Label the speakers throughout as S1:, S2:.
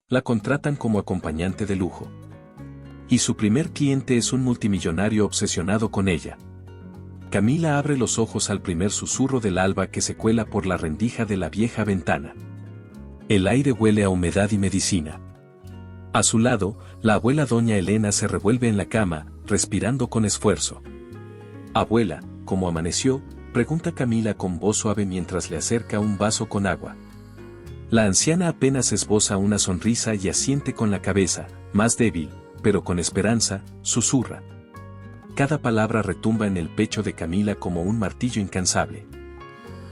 S1: La contratan como acompañante de lujo. Y su primer cliente es un multimillonario obsesionado con ella. Camila abre los ojos al primer susurro del alba que se cuela por la rendija de la vieja ventana. El aire huele a humedad y medicina. A su lado, la abuela doña Elena se revuelve en la cama, respirando con esfuerzo. «Abuela, ¿cómo amaneció?», pregunta Camila con voz suave mientras le acerca un vaso con agua. La anciana apenas esboza una sonrisa y asiente con la cabeza, más débil, pero con esperanza, susurra. Cada palabra retumba en el pecho de Camila como un martillo incansable.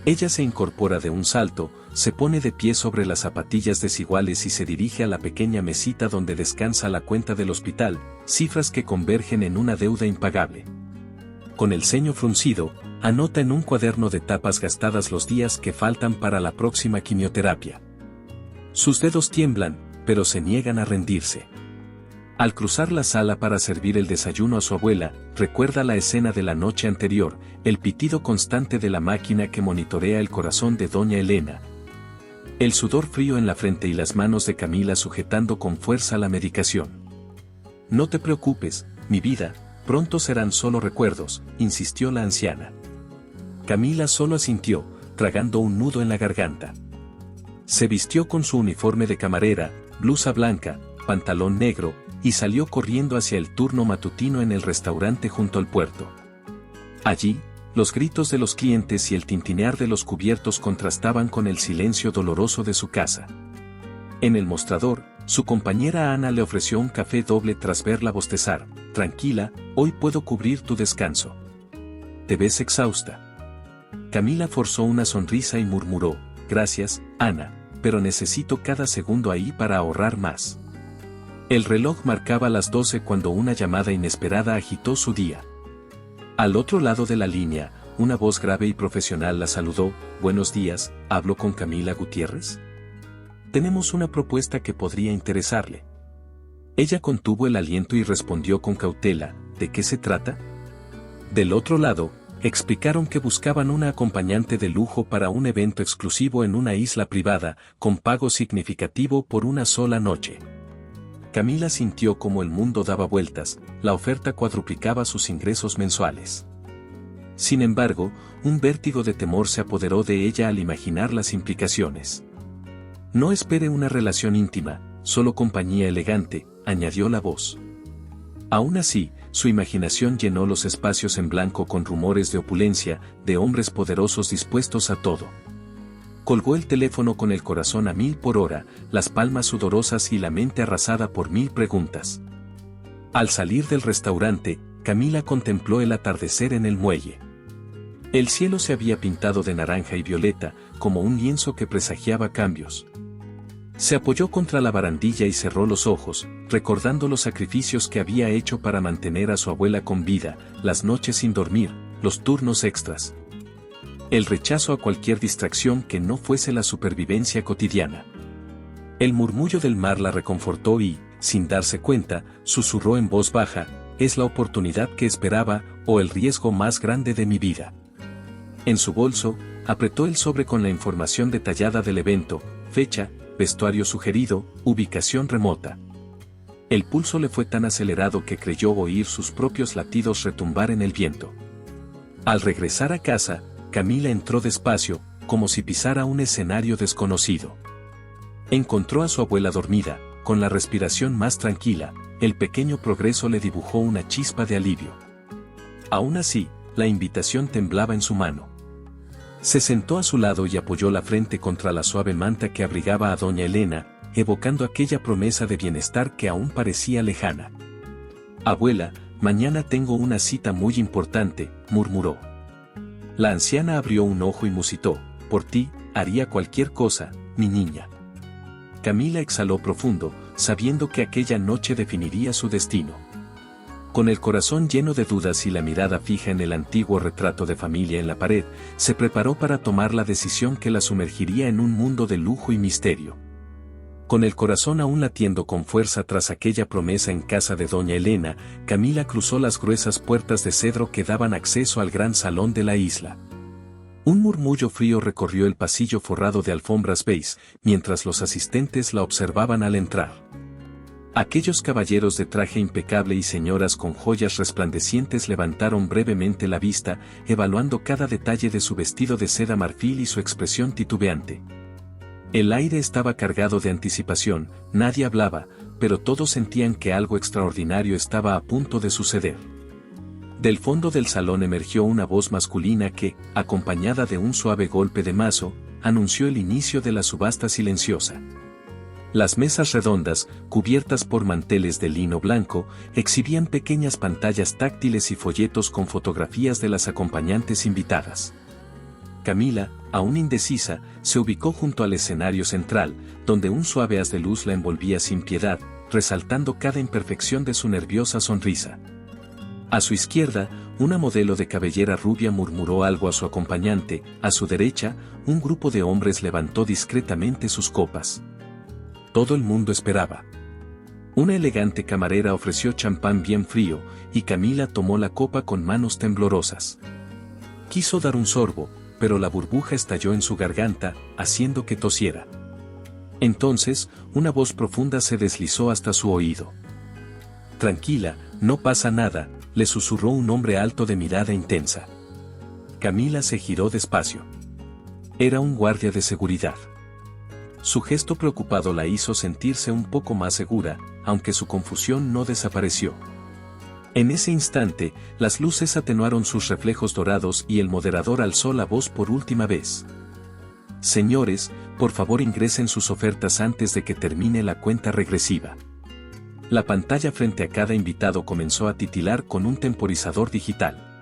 S1: Ella se incorpora de un salto, se pone de pie sobre las zapatillas desiguales y se dirige a la pequeña mesita donde descansa la cuenta del hospital, cifras que convergen en una deuda impagable. Con el ceño fruncido, anota en un cuaderno de tapas gastadas los días que faltan para la próxima quimioterapia. Sus dedos tiemblan, pero se niegan a rendirse. Al cruzar la sala para servir el desayuno a su abuela, recuerda la escena de la noche anterior, el pitido constante de la máquina que monitorea el corazón de doña Elena. El sudor frío en la frente y las manos de Camila sujetando con fuerza la medicación. «No te preocupes, mi vida, pronto serán solo recuerdos», insistió la anciana. Camila solo asintió, tragando un nudo en la garganta. Se vistió con su uniforme de camarera, blusa blanca, pantalón negro, y salió corriendo hacia el turno matutino en el restaurante junto al puerto. Allí, los gritos de los clientes y el tintinear de los cubiertos contrastaban con el silencio doloroso de su casa. En el mostrador, su compañera Ana le ofreció un café doble tras verla bostezar. «Tranquila, hoy puedo cubrir tu descanso. Te ves exhausta». Camila forzó una sonrisa y murmuró: «Gracias, Ana, pero necesito cada segundo ahí para ahorrar más». El reloj marcaba las 12 cuando una llamada inesperada agitó su día. Al otro lado de la línea, una voz grave y profesional la saludó. «Buenos días, ¿hablo con Camila Gutiérrez? Tenemos una propuesta que podría interesarle». Ella contuvo el aliento y respondió con cautela: «¿De qué se trata?». Del otro lado, explicaron que buscaban una acompañante de lujo para un evento exclusivo en una isla privada, con pago significativo por una sola noche. Camila sintió como el mundo daba vueltas, la oferta cuadruplicaba sus ingresos mensuales. Sin embargo, un vértigo de temor se apoderó de ella al imaginar las implicaciones. «No espere una relación íntima, solo compañía elegante», añadió la voz. Aún así, su imaginación llenó los espacios en blanco con rumores de opulencia, de hombres poderosos dispuestos a todo. Colgó el teléfono con el corazón a 1000 por hora, las palmas sudorosas y la mente arrasada por 1000 preguntas. Al salir del restaurante, Camila contempló el atardecer en el muelle. El cielo se había pintado de naranja y violeta, como un lienzo que presagiaba cambios. Se apoyó contra la barandilla y cerró los ojos, recordando los sacrificios que había hecho para mantener a su abuela con vida, las noches sin dormir, los turnos extras. El rechazo a cualquier distracción que no fuese la supervivencia cotidiana. El murmullo del mar la reconfortó y, sin darse cuenta, susurró en voz baja: «Es la oportunidad que esperaba, o el riesgo más grande de mi vida». En su bolso, apretó el sobre con la información detallada del evento: fecha, vestuario sugerido, ubicación remota. El pulso le fue tan acelerado que creyó oír sus propios latidos retumbar en el viento. Al regresar a casa, Camila entró despacio, como si pisara un escenario desconocido. Encontró a su abuela dormida, con la respiración más tranquila. El pequeño progreso le dibujó una chispa de alivio. Aún así, la invitación temblaba en su mano. Se sentó a su lado y apoyó la frente contra la suave manta que abrigaba a doña Elena, evocando aquella promesa de bienestar que aún parecía lejana. «Abuela, mañana tengo una cita muy importante», murmuró. La anciana abrió un ojo y musitó: «Por ti, haría cualquier cosa, mi niña». Camila exhaló profundo, sabiendo que aquella noche definiría su destino. Con el corazón lleno de dudas y la mirada fija en el antiguo retrato de familia en la pared, se preparó para tomar la decisión que la sumergiría en un mundo de lujo y misterio. Con el corazón aún latiendo con fuerza tras aquella promesa en casa de doña Elena, Camila cruzó las gruesas puertas de cedro que daban acceso al gran salón de la isla. Un murmullo frío recorrió el pasillo forrado de alfombras beige, mientras los asistentes la observaban al entrar. Aquellos caballeros de traje impecable y señoras con joyas resplandecientes levantaron brevemente la vista, evaluando cada detalle de su vestido de seda marfil y su expresión titubeante. El aire estaba cargado de anticipación, nadie hablaba, pero todos sentían que algo extraordinario estaba a punto de suceder. Del fondo del salón emergió una voz masculina que, acompañada de un suave golpe de mazo, anunció el inicio de la subasta silenciosa. Las mesas redondas, cubiertas por manteles de lino blanco, exhibían pequeñas pantallas táctiles y folletos con fotografías de las acompañantes invitadas. Camila, aún indecisa, se ubicó junto al escenario central, donde un suave haz de luz la envolvía sin piedad, resaltando cada imperfección de su nerviosa sonrisa. A su izquierda, una modelo de cabellera rubia murmuró algo a su acompañante, a su derecha, un grupo de hombres levantó discretamente sus copas. Todo el mundo esperaba. Una elegante camarera ofreció champán bien frío, y Camila tomó la copa con manos temblorosas. Quiso dar un sorbo, pero la burbuja estalló en su garganta, haciendo que tosiera. Entonces, una voz profunda se deslizó hasta su oído. «Tranquila, no pasa nada», le susurró un hombre alto de mirada intensa. Camila se giró despacio. Era un guardia de seguridad. Su gesto preocupado la hizo sentirse un poco más segura, aunque su confusión no desapareció. En ese instante, las luces atenuaron sus reflejos dorados y el moderador alzó la voz por última vez. «Señores, por favor ingresen sus ofertas antes de que termine la cuenta regresiva». La pantalla frente a cada invitado comenzó a titilar con un temporizador digital.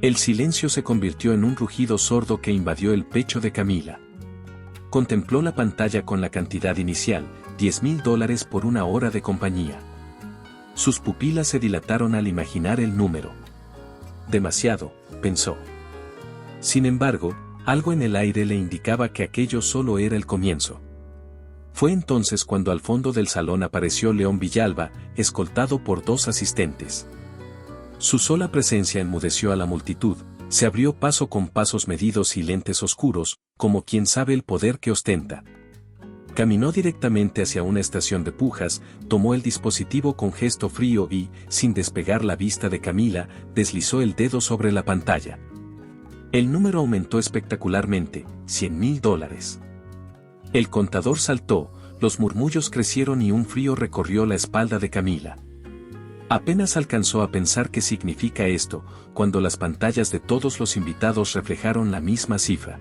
S1: El silencio se convirtió en un rugido sordo que invadió el pecho de Camila. Contempló la pantalla con la cantidad inicial, $10,000 por una hora de compañía. Sus pupilas se dilataron al imaginar el número. Demasiado, pensó. Sin embargo, algo en el aire le indicaba que aquello solo era el comienzo. Fue entonces cuando al fondo del salón apareció León Villalba, escoltado por 2 asistentes. Su sola presencia enmudeció a la multitud, se abrió paso con pasos medidos y lentes oscuros, como quien sabe el poder que ostenta. Caminó directamente hacia una estación de pujas, tomó el dispositivo con gesto frío y, sin despegar la vista de Camila, deslizó el dedo sobre la pantalla. El número aumentó espectacularmente, $100,000. El contador saltó, los murmullos crecieron y un frío recorrió la espalda de Camila. Apenas alcanzó a pensar qué significa esto, cuando las pantallas de todos los invitados reflejaron la misma cifra.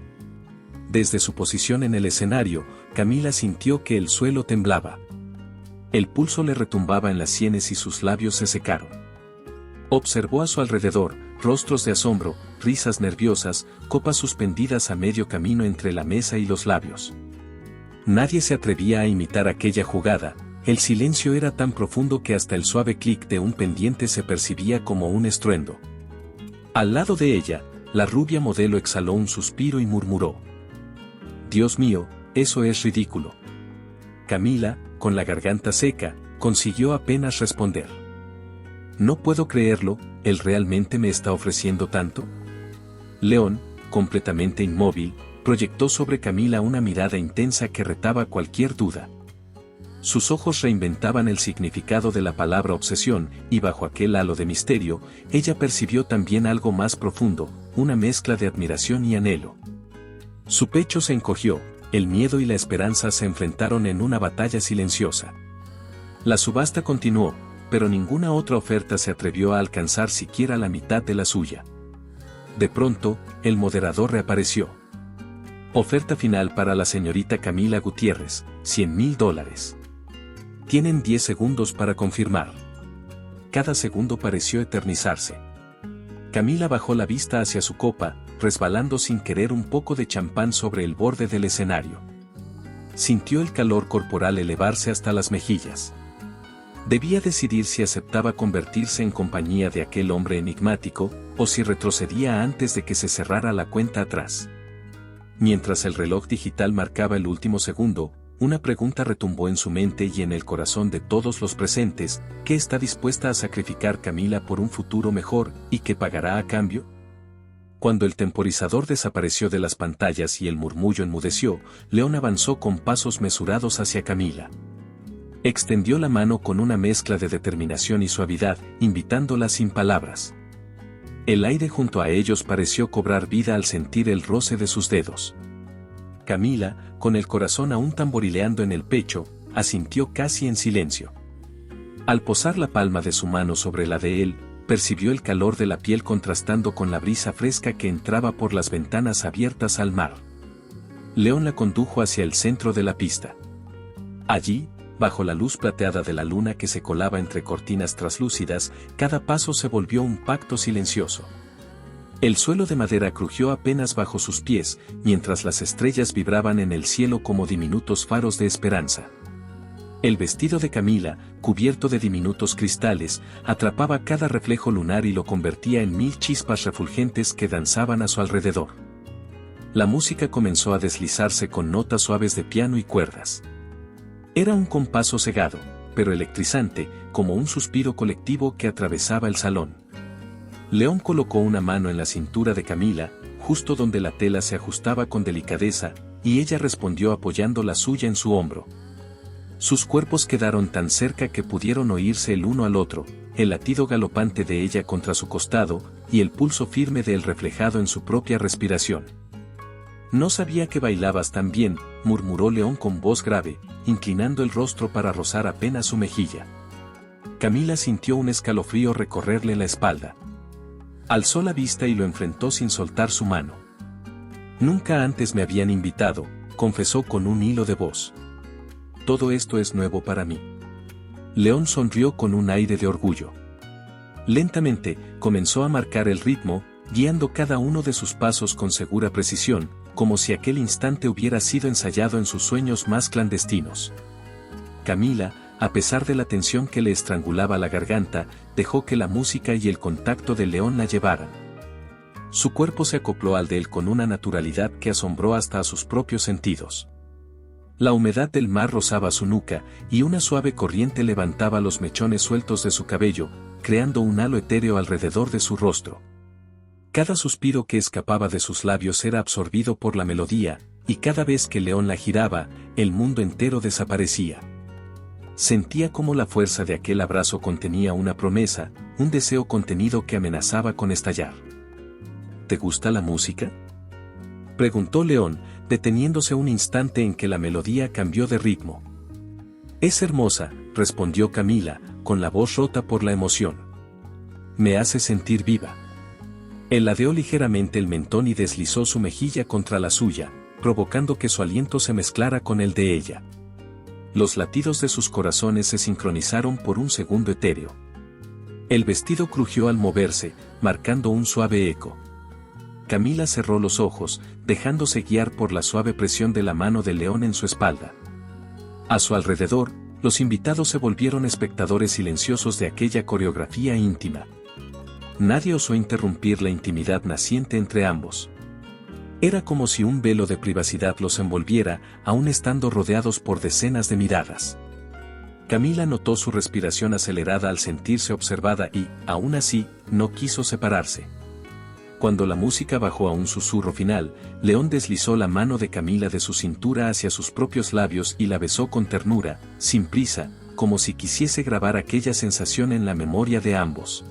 S1: Desde su posición en el escenario, Camila sintió que el suelo temblaba. El pulso le retumbaba en las sienes y sus labios se secaron. Observó a su alrededor, rostros de asombro, risas nerviosas, copas suspendidas a medio camino entre la mesa y los labios. Nadie se atrevía a imitar aquella jugada, el silencio era tan profundo que hasta el suave clic de un pendiente se percibía como un estruendo. Al lado de ella, la rubia modelo exhaló un suspiro y murmuró: «Dios mío, eso es ridículo». Camila, con la garganta seca, consiguió apenas responder. «No puedo creerlo, ¿él realmente me está ofreciendo tanto?». León, completamente inmóvil, proyectó sobre Camila una mirada intensa que retaba cualquier duda. Sus ojos reinventaban el significado de la palabra obsesión, y bajo aquel halo de misterio, ella percibió también algo más profundo, una mezcla de admiración y anhelo. Su pecho se encogió, el miedo y la esperanza se enfrentaron en una batalla silenciosa. La subasta continuó, pero ninguna otra oferta se atrevió a alcanzar siquiera la mitad de la suya. De pronto, el moderador reapareció. Oferta final para la señorita Camila Gutiérrez, $100,000. Tienen 10 segundos para confirmar. Cada segundo pareció eternizarse. Camila bajó la vista hacia su copa, resbalando sin querer un poco de champán sobre el borde del escenario. Sintió el calor corporal elevarse hasta las mejillas. Debía decidir si aceptaba convertirse en compañía de aquel hombre enigmático, o si retrocedía antes de que se cerrara la cuenta atrás. Mientras el reloj digital marcaba el último segundo, una pregunta retumbó en su mente y en el corazón de todos los presentes: ¿qué está dispuesta a sacrificar Camila por un futuro mejor, y qué pagará a cambio? Cuando el temporizador desapareció de las pantallas y el murmullo enmudeció, León avanzó con pasos mesurados hacia Camila. Extendió la mano con una mezcla de determinación y suavidad, invitándola sin palabras. El aire junto a ellos pareció cobrar vida al sentir el roce de sus dedos. Camila, con el corazón aún tamborileando en el pecho, asintió casi en silencio. Al posar la palma de su mano sobre la de él, percibió el calor de la piel contrastando con la brisa fresca que entraba por las ventanas abiertas al mar. León la condujo hacia el centro de la pista. Allí, bajo la luz plateada de la luna que se colaba entre cortinas traslúcidas, cada paso se volvió un pacto silencioso. El suelo de madera crujió apenas bajo sus pies, mientras las estrellas vibraban en el cielo como diminutos faros de esperanza. El vestido de Camila, cubierto de diminutos cristales, atrapaba cada reflejo lunar y lo convertía en 1000 chispas refulgentes que danzaban a su alrededor. La música comenzó a deslizarse con notas suaves de piano y cuerdas. Era un compás sosegado, pero electrizante, como un suspiro colectivo que atravesaba el salón. León colocó una mano en la cintura de Camila, justo donde la tela se ajustaba con delicadeza, y ella respondió apoyando la suya en su hombro. Sus cuerpos quedaron tan cerca que pudieron oírse el uno al otro, el latido galopante de ella contra su costado, y el pulso firme de él reflejado en su propia respiración. «No sabía que bailabas tan bien», murmuró León con voz grave, inclinando el rostro para rozar apenas su mejilla. Camila sintió un escalofrío recorrerle la espalda. Alzó la vista y lo enfrentó sin soltar su mano. «Nunca antes me habían invitado», confesó con un hilo de voz. «Todo esto es nuevo para mí». León sonrió con un aire de orgullo. Lentamente, comenzó a marcar el ritmo, guiando cada uno de sus pasos con segura precisión, como si aquel instante hubiera sido ensayado en sus sueños más clandestinos. Camila, a pesar de la tensión que le estrangulaba la garganta, dejó que la música y el contacto de León la llevaran. Su cuerpo se acopló al de él con una naturalidad que asombró hasta a sus propios sentidos. La humedad del mar rozaba su nuca, y una suave corriente levantaba los mechones sueltos de su cabello, creando un halo etéreo alrededor de su rostro. Cada suspiro que escapaba de sus labios era absorbido por la melodía, y cada vez que León la giraba, el mundo entero desaparecía. Sentía como la fuerza de aquel abrazo contenía una promesa, un deseo contenido que amenazaba con estallar. «¿Te gusta la música?», preguntó León, deteniéndose un instante en que la melodía cambió de ritmo. «Es hermosa», respondió Camila, con la voz rota por la emoción. «Me hace sentir viva». Él ladeó ligeramente el mentón y deslizó su mejilla contra la suya, provocando que su aliento se mezclara con el de ella. Los latidos de sus corazones se sincronizaron por un segundo etéreo. El vestido crujió al moverse, marcando un suave eco. Camila cerró los ojos, dejándose guiar por la suave presión de la mano de León en su espalda. A su alrededor, los invitados se volvieron espectadores silenciosos de aquella coreografía íntima. Nadie osó interrumpir la intimidad naciente entre ambos. Era como si un velo de privacidad los envolviera, aún estando rodeados por decenas de miradas. Camila notó su respiración acelerada al sentirse observada y, aún así, no quiso separarse. Cuando la música bajó a un susurro final, León deslizó la mano de Camila de su cintura hacia sus propios labios y la besó con ternura, sin prisa, como si quisiese grabar aquella sensación en la memoria de ambos.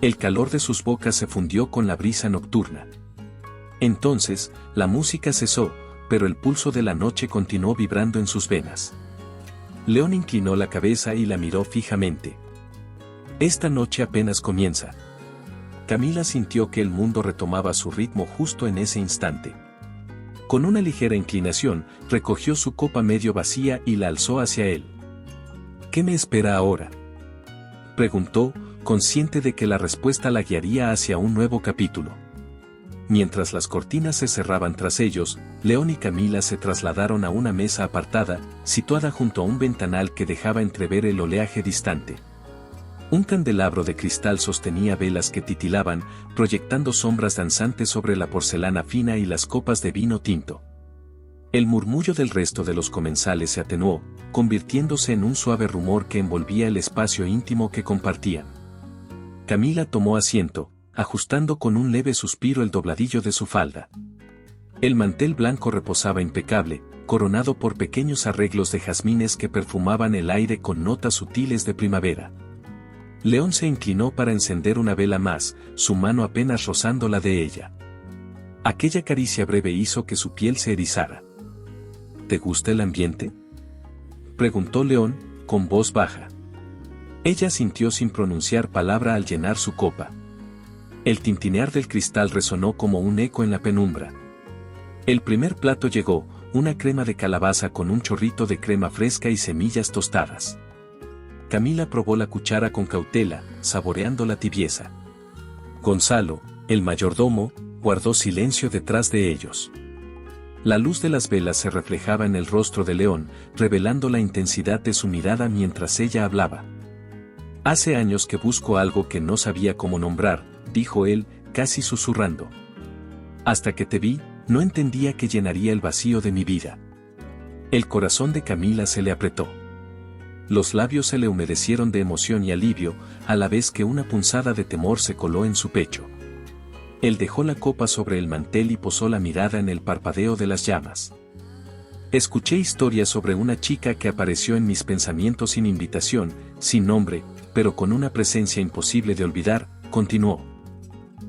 S1: El calor de sus bocas se fundió con la brisa nocturna. Entonces, la música cesó, pero el pulso de la noche continuó vibrando en sus venas. León inclinó la cabeza y la miró fijamente. «Esta noche apenas comienza». Camila sintió que el mundo retomaba su ritmo justo en ese instante. Con una ligera inclinación, recogió su copa medio vacía y la alzó hacia él. «¿Qué me espera ahora?», preguntó, consciente de que la respuesta la guiaría hacia un nuevo capítulo. Mientras las cortinas se cerraban tras ellos, León y Camila se trasladaron a una mesa apartada, situada junto a un ventanal que dejaba entrever el oleaje distante. Un candelabro de cristal sostenía velas que titilaban, proyectando sombras danzantes sobre la porcelana fina y las copas de vino tinto. El murmullo del resto de los comensales se atenuó, convirtiéndose en un suave rumor que envolvía el espacio íntimo que compartían. Camila tomó asiento, ajustando con un leve suspiro el dobladillo de su falda. El mantel blanco reposaba impecable, coronado por pequeños arreglos de jazmines que perfumaban el aire con notas sutiles de primavera. León se inclinó para encender una vela más, su mano apenas rozando la de ella. Aquella caricia breve hizo que su piel se erizara. ¿Te gusta el ambiente?, preguntó León, con voz baja. Ella sintió sin pronunciar palabra al llenar su copa. El tintinear del cristal resonó como un eco en la penumbra. El primer plato llegó, una crema de calabaza con un chorrito de crema fresca y semillas tostadas. Camila probó la cuchara con cautela, saboreando la tibieza. Gonzalo, el mayordomo, guardó silencio detrás de ellos. La luz de las velas se reflejaba en el rostro de León, revelando la intensidad de su mirada mientras ella hablaba. Hace años que busco algo que no sabía cómo nombrar, dijo él, casi susurrando. Hasta que te vi, no entendía que llenaría el vacío de mi vida. El corazón de Camila se le apretó. Los labios se le humedecieron de emoción y alivio, a la vez que una punzada de temor se coló en su pecho. Él dejó la copa sobre el mantel y posó la mirada en el parpadeo de las llamas. Escuché historias sobre una chica que apareció en mis pensamientos sin invitación, sin nombre, pero con una presencia imposible de olvidar, continuó.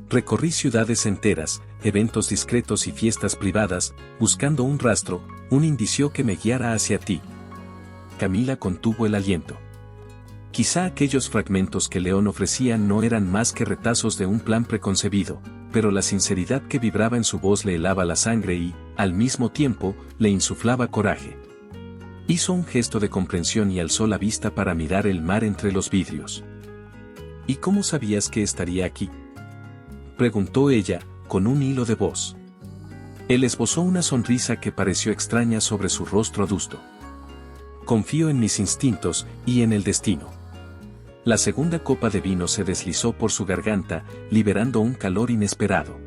S1: Recorrí ciudades enteras, eventos discretos y fiestas privadas, buscando un rastro, un indicio que me guiara hacia ti. Camila contuvo el aliento. Quizá aquellos fragmentos que León ofrecía no eran más que retazos de un plan preconcebido, pero la sinceridad que vibraba en su voz le helaba la sangre y, al mismo tiempo, le insuflaba coraje. Hizo un gesto de comprensión y alzó la vista para mirar el mar entre los vidrios. ¿Y cómo sabías que estaría aquí?, preguntó ella, con un hilo de voz. Él esbozó una sonrisa que pareció extraña sobre su rostro adusto. Confío en mis instintos y en el destino. La segunda copa de vino se deslizó por su garganta, liberando un calor inesperado.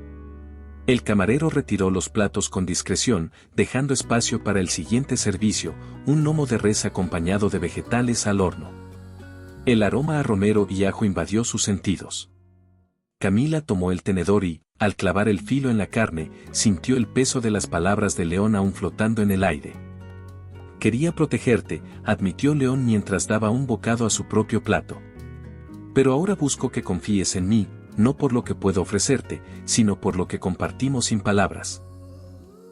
S1: El camarero retiró los platos con discreción, dejando espacio para el siguiente servicio, un lomo de res acompañado de vegetales al horno. El aroma a romero y ajo invadió sus sentidos. Camila tomó el tenedor y, al clavar el filo en la carne, sintió el peso de las palabras de León aún flotando en el aire. Quería protegerte, admitió León mientras daba un bocado a su propio plato. Pero ahora busco que confíes en mí, no por lo que puedo ofrecerte, sino por lo que compartimos sin palabras.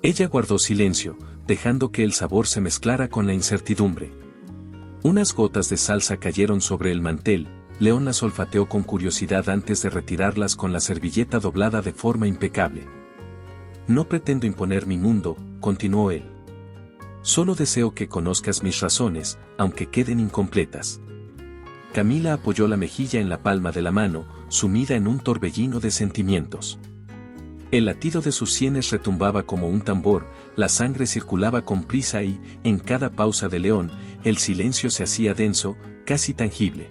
S1: Ella guardó silencio, dejando que el sabor se mezclara con la incertidumbre. Unas gotas de salsa cayeron sobre el mantel. León las olfateó con curiosidad antes de retirarlas con la servilleta doblada de forma impecable. No pretendo imponer mi mundo, continuó él. Solo deseo que conozcas mis razones, aunque queden incompletas. Camila apoyó la mejilla en la palma de la mano, sumida en un torbellino de sentimientos. El latido de sus sienes retumbaba como un tambor, la sangre circulaba con prisa y, en cada pausa de León, el silencio se hacía denso, casi tangible.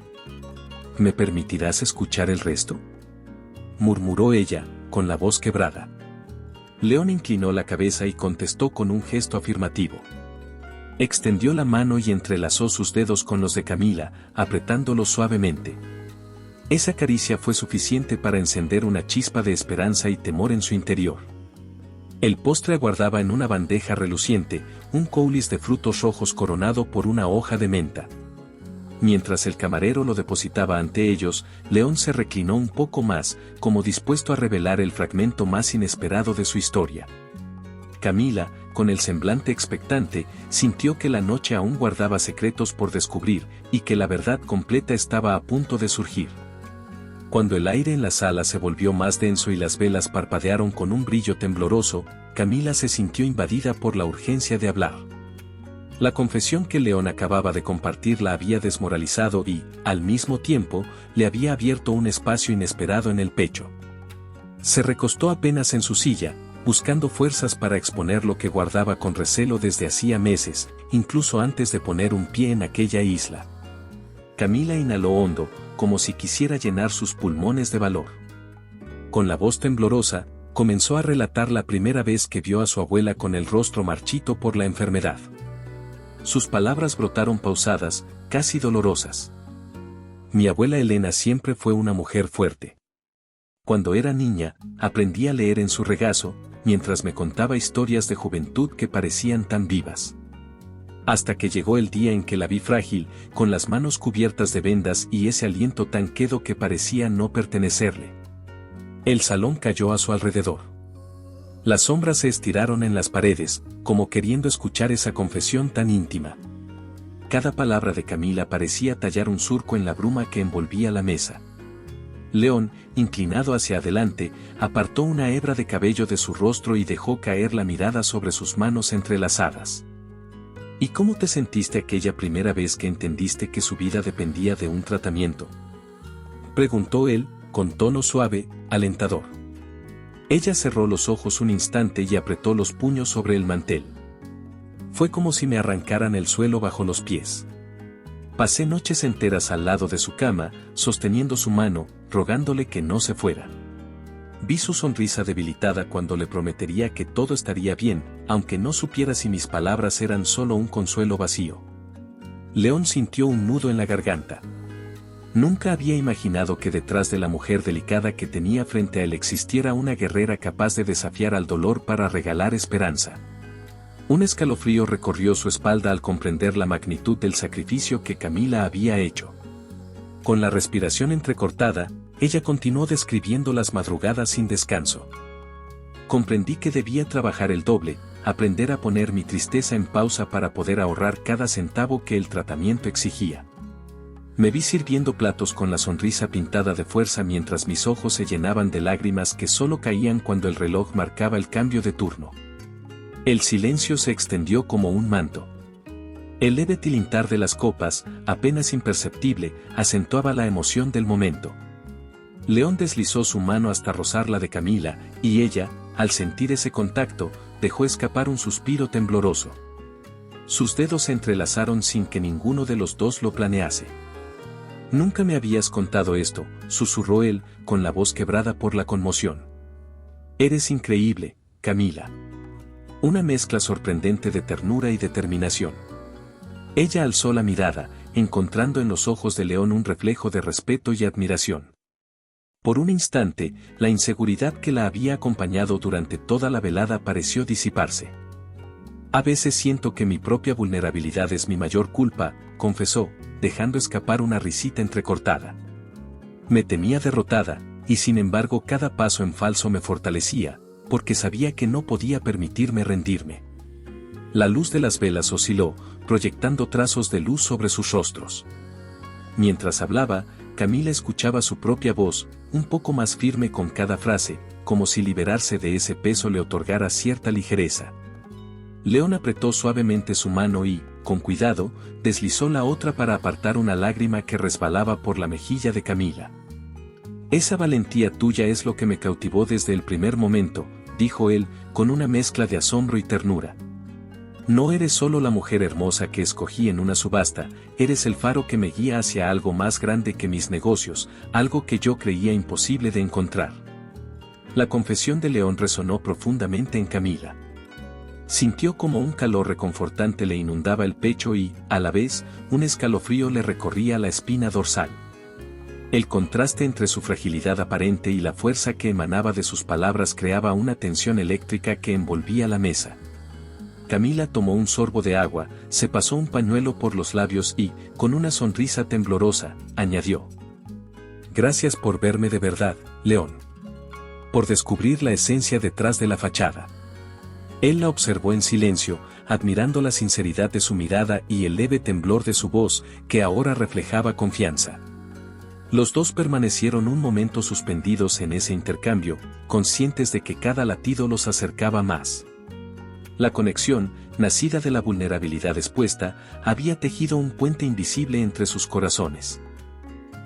S1: ¿Me permitirás escuchar el resto?, murmuró ella, con la voz quebrada. León inclinó la cabeza y contestó con un gesto afirmativo. Extendió la mano y entrelazó sus dedos con los de Camila, apretándolos suavemente. Esa caricia fue suficiente para encender una chispa de esperanza y temor en su interior. El postre aguardaba en una bandeja reluciente, un coulis de frutos rojos coronado por una hoja de menta. Mientras el camarero lo depositaba ante ellos, León se reclinó un poco más, como dispuesto a revelar el fragmento más inesperado de su historia. Camila, con el semblante expectante, sintió que la noche aún guardaba secretos por descubrir, y que la verdad completa estaba a punto de surgir. Cuando el aire en la sala se volvió más denso y las velas parpadearon con un brillo tembloroso, Camila se sintió invadida por la urgencia de hablar. La confesión que León acababa de compartir la había desmoralizado y, al mismo tiempo, le había abierto un espacio inesperado en el pecho. Se recostó apenas en su silla, buscando fuerzas para exponer lo que guardaba con recelo desde hacía meses, incluso antes de poner un pie en aquella isla. Camila inhaló hondo, como si quisiera llenar sus pulmones de valor. Con la voz temblorosa, comenzó a relatar la primera vez que vio a su abuela con el rostro marchito por la enfermedad. Sus palabras brotaron pausadas, casi dolorosas. Mi abuela Elena siempre fue una mujer fuerte. Cuando era niña, aprendí a leer en su regazo, mientras me contaba historias de juventud que parecían tan vivas. Hasta que llegó el día en que la vi frágil, con las manos cubiertas de vendas y ese aliento tan quedo que parecía no pertenecerle. El salón cayó a su alrededor. Las sombras se estiraron en las paredes, como queriendo escuchar esa confesión tan íntima. Cada palabra de Camila parecía tallar un surco en la bruma que envolvía la mesa. León, inclinado hacia adelante, apartó una hebra de cabello de su rostro y dejó caer la mirada sobre sus manos entrelazadas. ¿Y cómo te sentiste aquella primera vez que entendiste que su vida dependía de un tratamiento?, preguntó él, con tono suave, alentador. Ella cerró los ojos un instante y apretó los puños sobre el mantel. Fue como si me arrancaran el suelo bajo los pies. Pasé noches enteras al lado de su cama, sosteniendo su mano, rogándole que no se fuera. Vi su sonrisa debilitada cuando le prometería que todo estaría bien, aunque no supiera si mis palabras eran solo un consuelo vacío. León sintió un nudo en la garganta. Nunca había imaginado que detrás de la mujer delicada que tenía frente a él existiera una guerrera capaz de desafiar al dolor para regalar esperanza. Un escalofrío recorrió su espalda al comprender la magnitud del sacrificio que Camila había hecho. Con la respiración entrecortada, ella continuó describiendo las madrugadas sin descanso. Comprendí que debía trabajar el doble, aprender a poner mi tristeza en pausa para poder ahorrar cada centavo que el tratamiento exigía. Me vi sirviendo platos con la sonrisa pintada de fuerza mientras mis ojos se llenaban de lágrimas que solo caían cuando el reloj marcaba el cambio de turno. El silencio se extendió como un manto. El leve tilintar de las copas, apenas imperceptible, acentuaba la emoción del momento. León deslizó su mano hasta rozar la de Camila, y ella, al sentir ese contacto, dejó escapar un suspiro tembloroso. Sus dedos se entrelazaron sin que ninguno de los dos lo planease. «Nunca me habías contado esto», susurró él, con la voz quebrada por la conmoción. «Eres increíble, Camila». Una mezcla sorprendente de ternura y determinación. Ella alzó la mirada, encontrando en los ojos de León un reflejo de respeto y admiración. Por un instante, la inseguridad que la había acompañado durante toda la velada pareció disiparse. «A veces siento que mi propia vulnerabilidad es mi mayor culpa», confesó, dejando escapar una risita entrecortada. «Me temía derrotada, y sin embargo cada paso en falso me fortalecía, porque sabía que no podía permitirme rendirme». La luz de las velas osciló, proyectando trazos de luz sobre sus rostros. Mientras hablaba, Camila escuchaba su propia voz, un poco más firme con cada frase, como si liberarse de ese peso le otorgara cierta ligereza. León apretó suavemente su mano y, con cuidado, deslizó la otra para apartar una lágrima que resbalaba por la mejilla de Camila. «Esa valentía tuya es lo que me cautivó desde el primer momento», dijo él, con una mezcla de asombro y ternura. «No eres solo la mujer hermosa que escogí en una subasta, eres el faro que me guía hacia algo más grande que mis negocios, algo que yo creía imposible de encontrar». La confesión de León resonó profundamente en Camila. Sintió como un calor reconfortante le inundaba el pecho y, a la vez, un escalofrío le recorría la espina dorsal. El contraste entre su fragilidad aparente y la fuerza que emanaba de sus palabras creaba una tensión eléctrica que envolvía la mesa. Camila tomó un sorbo de agua, se pasó un pañuelo por los labios y, con una sonrisa temblorosa, añadió: «Gracias por verme de verdad, León. Por descubrir la esencia detrás de la fachada». Él la observó en silencio, admirando la sinceridad de su mirada y el leve temblor de su voz, que ahora reflejaba confianza. Los dos permanecieron un momento suspendidos en ese intercambio, conscientes de que cada latido los acercaba más. La conexión, nacida de la vulnerabilidad expuesta, había tejido un puente invisible entre sus corazones.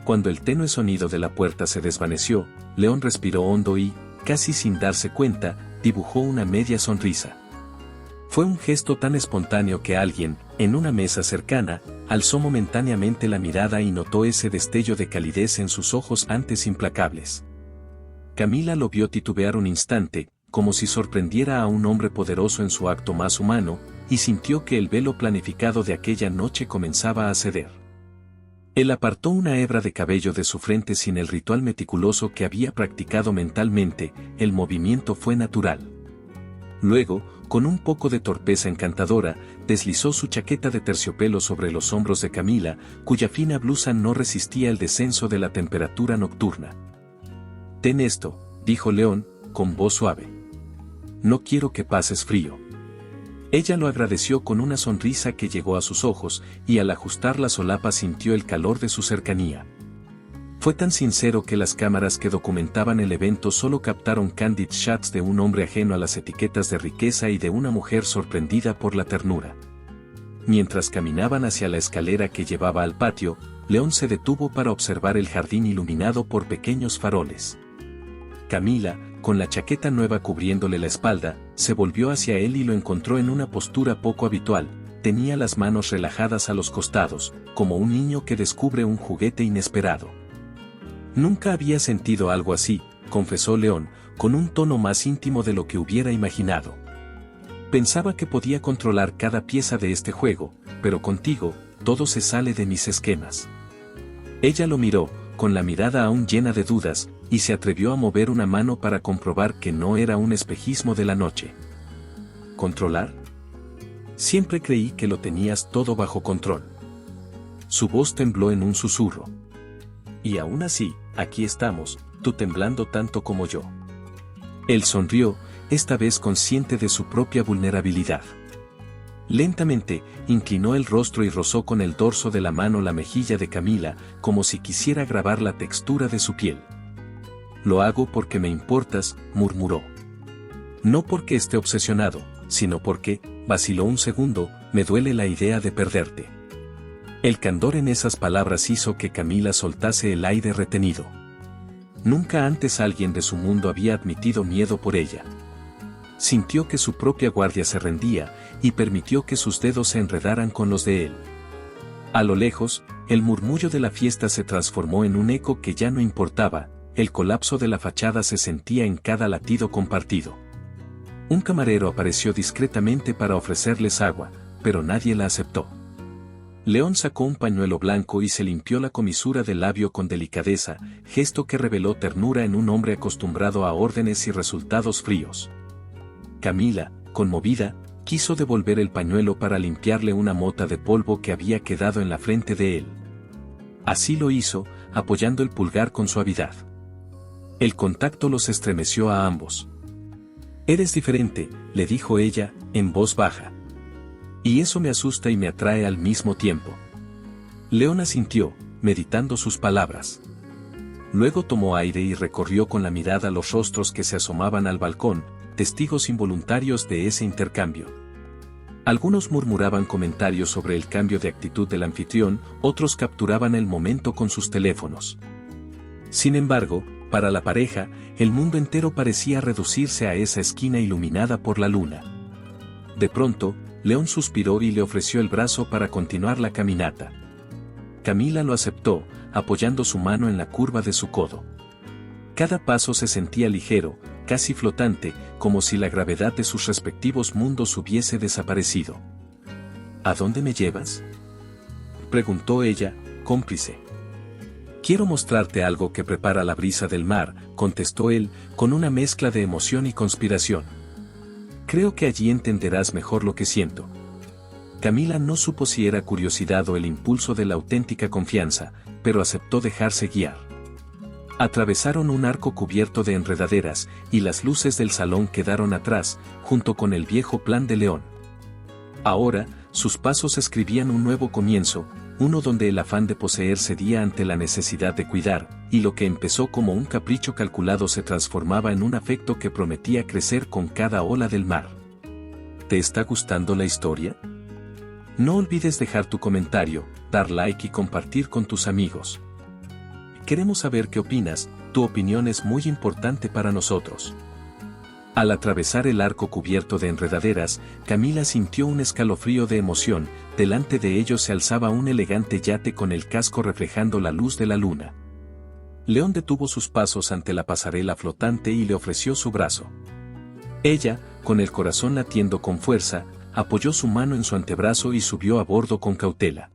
S1: Cuando el tenue sonido de la puerta se desvaneció, León respiró hondo y, casi sin darse cuenta, dibujó una media sonrisa. Fue un gesto tan espontáneo que alguien, en una mesa cercana, alzó momentáneamente la mirada y notó ese destello de calidez en sus ojos antes implacables. Camila lo vio titubear un instante, como si sorprendiera a un hombre poderoso en su acto más humano, y sintió que el velo planificado de aquella noche comenzaba a ceder. Él apartó una hebra de cabello de su frente sin el ritual meticuloso que había practicado mentalmente, el movimiento fue natural. Luego, con un poco de torpeza encantadora, deslizó su chaqueta de terciopelo sobre los hombros de Camila, cuya fina blusa no resistía el descenso de la temperatura nocturna. «Ten esto», dijo León, con voz suave. «No quiero que pases frío». Ella lo agradeció con una sonrisa que llegó a sus ojos, y al ajustar la solapa sintió el calor de su cercanía. Fue tan sincero que las cámaras que documentaban el evento solo captaron candid shots de un hombre ajeno a las etiquetas de riqueza y de una mujer sorprendida por la ternura. Mientras caminaban hacia la escalera que llevaba al patio, León se detuvo para observar el jardín iluminado por pequeños faroles. Camila, con la chaqueta nueva cubriéndole la espalda, se volvió hacia él y lo encontró en una postura poco habitual. Tenía las manos relajadas a los costados, como un niño que descubre un juguete inesperado. «Nunca había sentido algo así», confesó León, con un tono más íntimo de lo que hubiera imaginado. «Pensaba que podía controlar cada pieza de este juego, pero contigo, todo se sale de mis esquemas». Ella lo miró, con la mirada aún llena de dudas, y se atrevió a mover una mano para comprobar que no era un espejismo de la noche. ¿Controlar? Siempre creí que lo tenías todo bajo control. Su voz tembló en un susurro. Y aún así, aquí estamos, tú temblando tanto como yo. Él sonrió, esta vez consciente de su propia vulnerabilidad. Lentamente, inclinó el rostro y rozó con el dorso de la mano la mejilla de Camila, como si quisiera grabar la textura de su piel. «Lo hago porque me importas», murmuró. «No porque esté obsesionado, sino porque», vaciló un segundo, «me duele la idea de perderte». El candor en esas palabras hizo que Camila soltase el aire retenido. Nunca antes alguien de su mundo había admitido miedo por ella. Sintió que su propia guardia se rendía, y permitió que sus dedos se enredaran con los de él. A lo lejos, el murmullo de la fiesta se transformó en un eco que ya no importaba, el colapso de la fachada se sentía en cada latido compartido. Un camarero apareció discretamente para ofrecerles agua, pero nadie la aceptó. León sacó un pañuelo blanco y se limpió la comisura del labio con delicadeza, gesto que reveló ternura en un hombre acostumbrado a órdenes y resultados fríos. Camila, conmovida, quiso devolver el pañuelo para limpiarle una mota de polvo que había quedado en la frente de él. Así lo hizo, apoyando el pulgar con suavidad. El contacto los estremeció a ambos. «Eres diferente», le dijo ella, en voz baja. «Y eso me asusta y me atrae al mismo tiempo». León asintió, meditando sus palabras. Luego tomó aire y recorrió con la mirada los rostros que se asomaban al balcón, testigos involuntarios de ese intercambio. Algunos murmuraban comentarios sobre el cambio de actitud del anfitrión, otros capturaban el momento con sus teléfonos. Sin embargo, para la pareja, el mundo entero parecía reducirse a esa esquina iluminada por la luna. De pronto, León suspiró y le ofreció el brazo para continuar la caminata. Camila lo aceptó, apoyando su mano en la curva de su codo. Cada paso se sentía ligero, casi flotante, como si la gravedad de sus respectivos mundos hubiese desaparecido. «¿A dónde me llevas?», preguntó ella, cómplice. «Quiero mostrarte algo que prepara la brisa del mar», contestó él, con una mezcla de emoción y conspiración. «Creo que allí entenderás mejor lo que siento». Camila no supo si era curiosidad o el impulso de la auténtica confianza, pero aceptó dejarse guiar. Atravesaron un arco cubierto de enredaderas, y las luces del salón quedaron atrás, junto con el viejo plan de León. Ahora, sus pasos escribían un nuevo comienzo, uno donde el afán de poseer cedía ante la necesidad de cuidar, y lo que empezó como un capricho calculado se transformaba en un afecto que prometía crecer con cada ola del mar. ¿Te está gustando la historia? No olvides dejar tu comentario, dar like y compartir con tus amigos. Queremos saber qué opinas, tu opinión es muy importante para nosotros. Al atravesar el arco cubierto de enredaderas, Camila sintió un escalofrío de emoción, delante de ellos se alzaba un elegante yate con el casco reflejando la luz de la luna. León detuvo sus pasos ante la pasarela flotante y le ofreció su brazo. Ella, con el corazón latiendo con fuerza, apoyó su mano en su antebrazo y subió a bordo con cautela.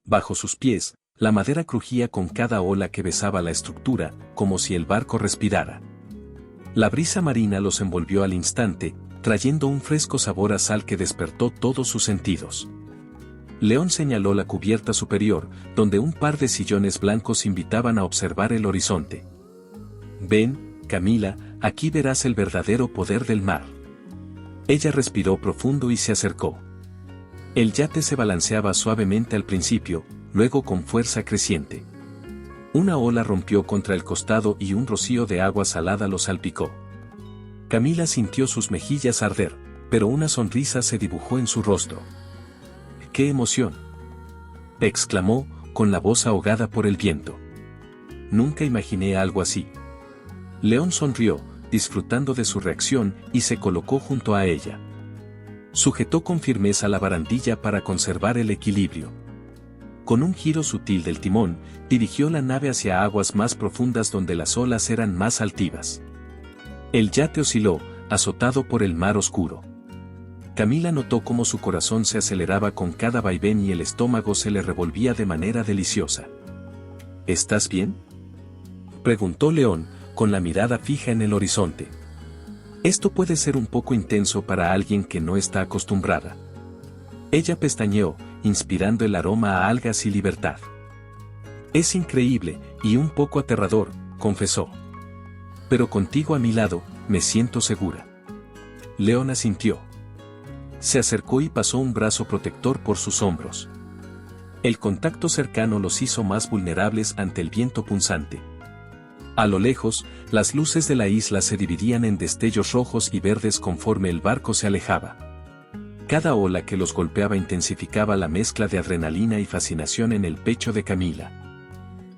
S1: Bajo sus pies, La madera crujía con cada ola que besaba la estructura, como si el barco respirara. La brisa marina los envolvió al instante, trayendo un fresco sabor a sal que despertó todos sus sentidos. León señaló la cubierta superior, donde un par de sillones blancos invitaban a observar el horizonte. «Ven, Camila, aquí verás el verdadero poder del mar». Ella respiró profundo y se acercó. El yate se balanceaba suavemente al principio, luego con fuerza creciente. Una ola rompió contra el costado y un rocío de agua salada lo salpicó. Camila sintió sus mejillas arder, pero una sonrisa se dibujó en su rostro. ¡Qué emoción!, exclamó, con la voz ahogada por el viento. Nunca imaginé algo así. León sonrió, disfrutando de su reacción, y se colocó junto a ella. Sujetó con firmeza la barandilla para conservar el equilibrio. Con un giro sutil del timón, dirigió la nave hacia aguas más profundas donde las olas eran más altivas. El yate osciló, azotado por el mar oscuro. Camila notó cómo su corazón se aceleraba con cada vaivén y el estómago se le revolvía de manera deliciosa. ¿Estás bien?, preguntó León, con la mirada fija en el horizonte. Esto puede ser un poco intenso para alguien que no está acostumbrada. Ella pestañeó, inspirando el aroma a algas y libertad. Es increíble, y un poco aterrador, confesó. Pero contigo a mi lado, me siento segura. León asintió. Se acercó y pasó un brazo protector por sus hombros. El contacto cercano los hizo más vulnerables ante el viento punzante. A lo lejos, las luces de la isla se dividían en destellos rojos y verdes conforme el barco se alejaba. Cada ola que los golpeaba intensificaba la mezcla de adrenalina y fascinación en el pecho de Camila.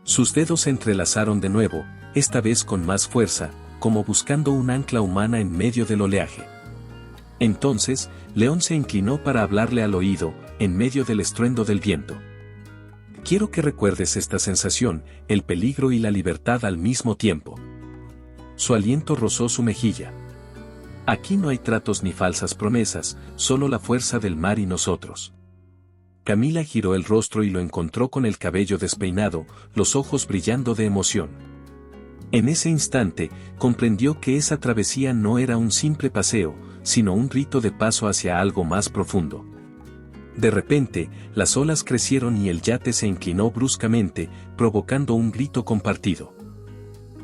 S1: Sus dedos se entrelazaron de nuevo, esta vez con más fuerza, como buscando un ancla humana en medio del oleaje. Entonces, León se inclinó para hablarle al oído, en medio del estruendo del viento. Quiero que recuerdes esta sensación, el peligro y la libertad al mismo tiempo. Su aliento rozó su mejilla. Aquí no hay tratos ni falsas promesas, solo la fuerza del mar y nosotros. Camila giró el rostro y lo encontró con el cabello despeinado, los ojos brillando de emoción. En ese instante, comprendió que esa travesía no era un simple paseo, sino un rito de paso hacia algo más profundo. De repente, las olas crecieron y el yate se inclinó bruscamente, provocando un grito compartido.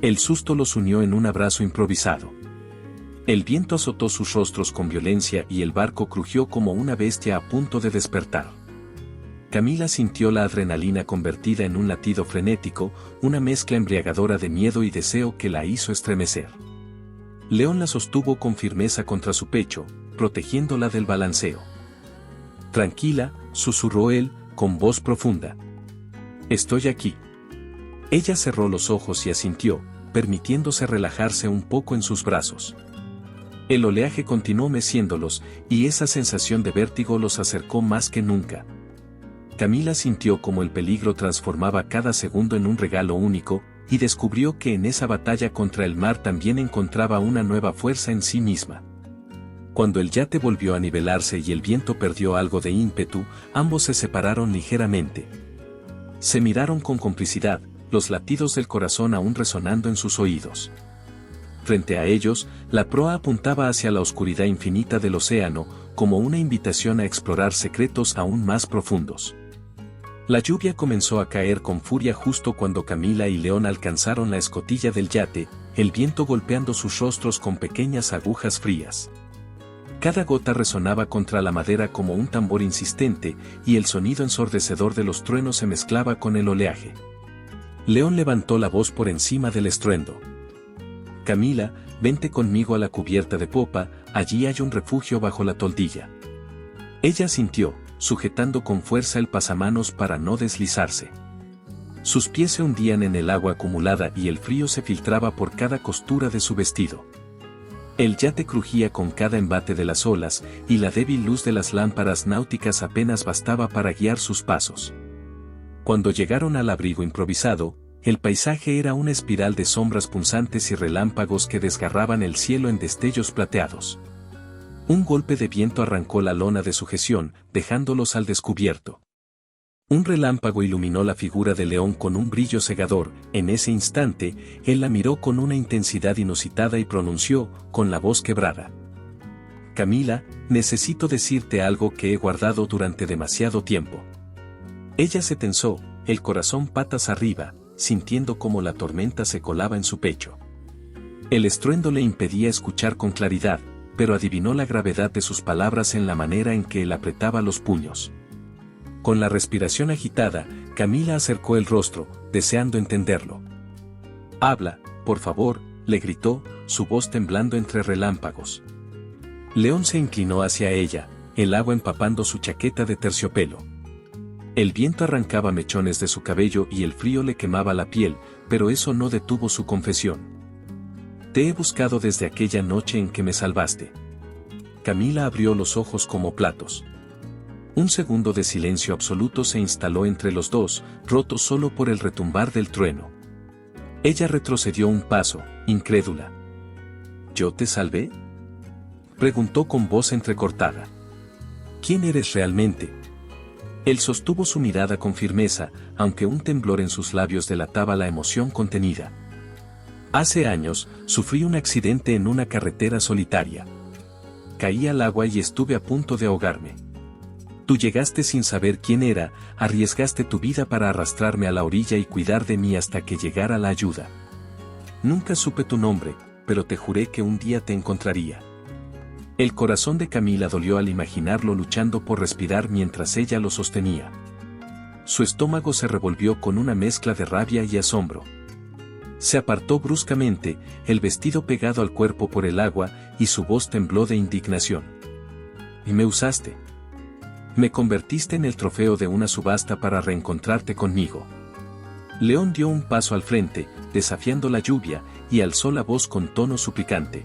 S1: El susto los unió en un abrazo improvisado. El viento azotó sus rostros con violencia y el barco crujió como una bestia a punto de despertar. Camila sintió la adrenalina convertida en un latido frenético, una mezcla embriagadora de miedo y deseo que la hizo estremecer. León la sostuvo con firmeza contra su pecho, protegiéndola del balanceo. «Tranquila», susurró él, con voz profunda. «Estoy aquí». Ella cerró los ojos y asintió, permitiéndose relajarse un poco en sus brazos. El oleaje continuó meciéndolos, y esa sensación de vértigo los acercó más que nunca. Camila sintió como el peligro transformaba cada segundo en un regalo único, y descubrió que en esa batalla contra el mar también encontraba una nueva fuerza en sí misma. Cuando el yate volvió a nivelarse y el viento perdió algo de ímpetu, ambos se separaron ligeramente. Se miraron con complicidad, los latidos del corazón aún resonando en sus oídos. Frente a ellos, la proa apuntaba hacia la oscuridad infinita del océano, como una invitación a explorar secretos aún más profundos. La lluvia comenzó a caer con furia justo cuando Camila y León alcanzaron la escotilla del yate, el viento golpeando sus rostros con pequeñas agujas frías. Cada gota resonaba contra la madera como un tambor insistente, y el sonido ensordecedor de los truenos se mezclaba con el oleaje. León levantó la voz por encima del estruendo. «Camila, vente conmigo a la cubierta de popa, allí hay un refugio bajo la toldilla». Ella asintió, sujetando con fuerza el pasamanos para no deslizarse. Sus pies se hundían en el agua acumulada y el frío se filtraba por cada costura de su vestido. El yate crujía con cada embate de las olas, y la débil luz de las lámparas náuticas apenas bastaba para guiar sus pasos. Cuando llegaron al abrigo improvisado, el paisaje era una espiral de sombras punzantes y relámpagos que desgarraban el cielo en destellos plateados. Un golpe de viento arrancó la lona de sujeción, dejándolos al descubierto. Un relámpago iluminó la figura de León con un brillo cegador. En ese instante, él la miró con una intensidad inusitada y pronunció, con la voz quebrada: Camila, necesito decirte algo que he guardado durante demasiado tiempo. Ella se tensó, el corazón patas arriba, sintiendo cómo la tormenta se colaba en su pecho. El estruendo le impedía escuchar con claridad, pero adivinó la gravedad de sus palabras en la manera en que él apretaba los puños. Con la respiración agitada, Camila acercó el rostro, deseando entenderlo. «Habla, por favor», le gritó, su voz temblando entre relámpagos. León se inclinó hacia ella, el agua empapando su chaqueta de terciopelo. El viento arrancaba mechones de su cabello y el frío le quemaba la piel, pero eso no detuvo su confesión. «Te he buscado desde aquella noche en que me salvaste». Camila abrió los ojos como platos. Un segundo de silencio absoluto se instaló entre los dos, roto solo por el retumbar del trueno. Ella retrocedió un paso, incrédula. «¿Yo te salvé?», preguntó con voz entrecortada. «¿Quién eres realmente?». Él sostuvo su mirada con firmeza, aunque un temblor en sus labios delataba la emoción contenida. «Hace años, sufrí un accidente en una carretera solitaria. Caí al agua y estuve a punto de ahogarme. Tú llegaste sin saber quién era, arriesgaste tu vida para arrastrarme a la orilla y cuidar de mí hasta que llegara la ayuda. Nunca supe tu nombre, pero te juré que un día te encontraría». El corazón de Camila dolió al imaginarlo luchando por respirar mientras ella lo sostenía. Su estómago se revolvió con una mezcla de rabia y asombro. Se apartó bruscamente, el vestido pegado al cuerpo por el agua, y su voz tembló de indignación. «Y me usaste. Me convertiste en el trofeo de una subasta para reencontrarte conmigo». León dio un paso al frente, desafiando la lluvia, y alzó la voz con tono suplicante.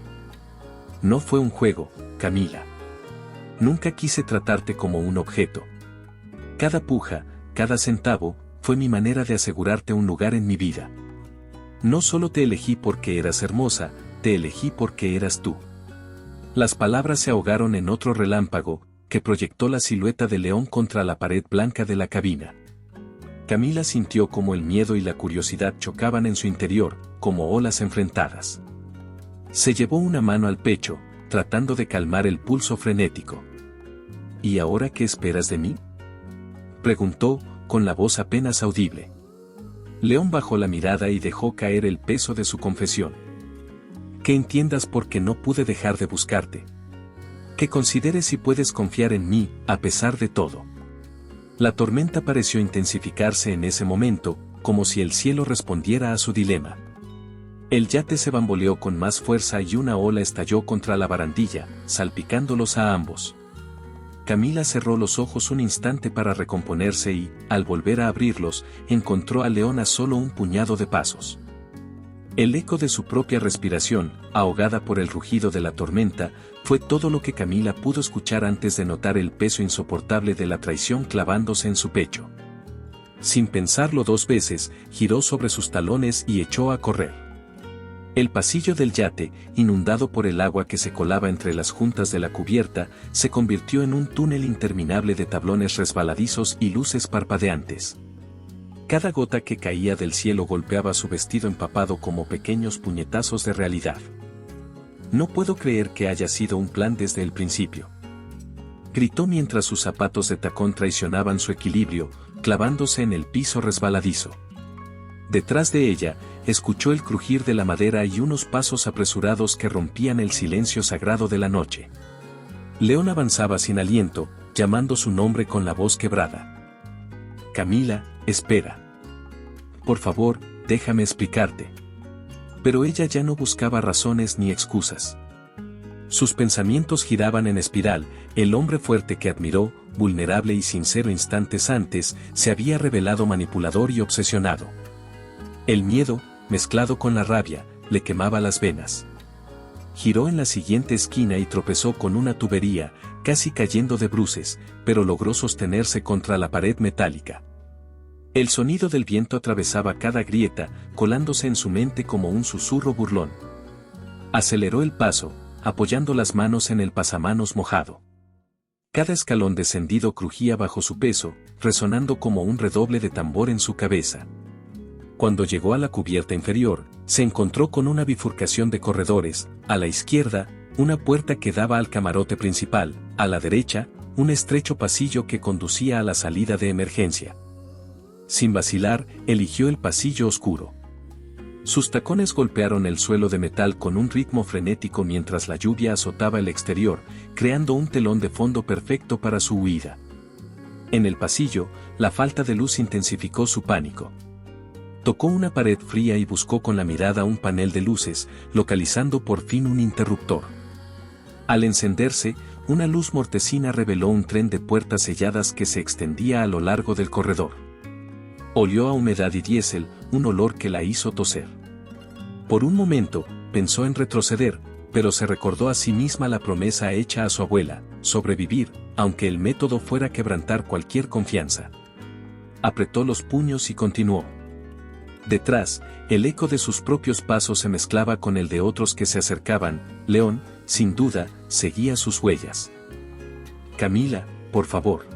S1: «No fue un juego, Camila. Nunca quise tratarte como un objeto. Cada puja, cada centavo, fue mi manera de asegurarte un lugar en mi vida. No solo te elegí porque eras hermosa, te elegí porque eras tú». Las palabras se ahogaron en otro relámpago, que proyectó la silueta de León contra la pared blanca de la cabina. Camila sintió como el miedo y la curiosidad chocaban en su interior, como olas enfrentadas. Se llevó una mano al pecho, tratando de calmar el pulso frenético. «¿Y ahora qué esperas de mí?», preguntó, con la voz apenas audible. León bajó la mirada y dejó caer el peso de su confesión. «Que entiendas por qué no pude dejar de buscarte. Que consideres si puedes confiar en mí, a pesar de todo». La tormenta pareció intensificarse en ese momento, como si el cielo respondiera a su dilema. El yate se bamboleó con más fuerza y una ola estalló contra la barandilla, salpicándolos a ambos. Camila cerró los ojos un instante para recomponerse y, al volver a abrirlos, encontró a León a solo un puñado de pasos. El eco de su propia respiración, ahogada por el rugido de la tormenta, fue todo lo que Camila pudo escuchar antes de notar el peso insoportable de la traición clavándose en su pecho. Sin pensarlo dos veces, giró sobre sus talones y echó a correr. El pasillo del yate, inundado por el agua que se colaba entre las juntas de la cubierta, se convirtió en un túnel interminable de tablones resbaladizos y luces parpadeantes. Cada gota que caía del cielo golpeaba su vestido empapado como pequeños puñetazos de realidad. «No puedo creer que haya sido un plan desde el principio», gritó mientras sus zapatos de tacón traicionaban su equilibrio, clavándose en el piso resbaladizo. Detrás de ella, escuchó el crujir de la madera y unos pasos apresurados que rompían el silencio sagrado de la noche. León avanzaba sin aliento, llamando su nombre con la voz quebrada. «Camila, espera. Por favor, déjame explicarte». Pero ella ya no buscaba razones ni excusas. Sus pensamientos giraban en espiral, el hombre fuerte que admiró, vulnerable y sincero instantes antes, se había revelado manipulador y obsesionado. El miedo, mezclado con la rabia, le quemaba las venas. Giró en la siguiente esquina y tropezó con una tubería, casi cayendo de bruces, pero logró sostenerse contra la pared metálica. El sonido del viento atravesaba cada grieta, colándose en su mente como un susurro burlón. Aceleró el paso, apoyando las manos en el pasamanos mojado. Cada escalón descendido crujía bajo su peso, resonando como un redoble de tambor en su cabeza. Cuando llegó a la cubierta inferior, se encontró con una bifurcación de corredores, a la izquierda, una puerta que daba al camarote principal, a la derecha, un estrecho pasillo que conducía a la salida de emergencia. Sin vacilar, eligió el pasillo oscuro. Sus tacones golpearon el suelo de metal con un ritmo frenético mientras la lluvia azotaba el exterior, creando un telón de fondo perfecto para su huida. En el pasillo, la falta de luz intensificó su pánico. Tocó una pared fría y buscó con la mirada un panel de luces, localizando por fin un interruptor. Al encenderse, una luz mortecina reveló un tren de puertas selladas que se extendía a lo largo del corredor. Olió a humedad y diésel, un olor que la hizo toser. Por un momento, pensó en retroceder, pero se recordó a sí misma la promesa hecha a su abuela, sobrevivir, aunque el método fuera quebrantar cualquier confianza. Apretó los puños y continuó. Detrás, el eco de sus propios pasos se mezclaba con el de otros que se acercaban. León, sin duda, seguía sus huellas. «Camila, por favor»,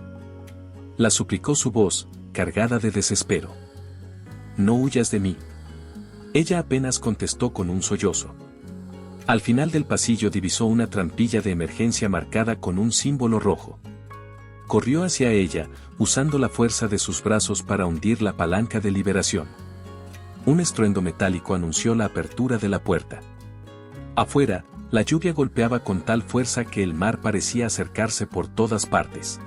S1: la suplicó su voz, cargada de desespero. «No huyas de mí». Ella apenas contestó con un sollozo. Al final del pasillo divisó una trampilla de emergencia marcada con un símbolo rojo. Corrió hacia ella, usando la fuerza de sus brazos para hundir la palanca de liberación. Un estruendo metálico anunció la apertura de la puerta. Afuera, la lluvia golpeaba con tal fuerza que el mar parecía acercarse por todas partes.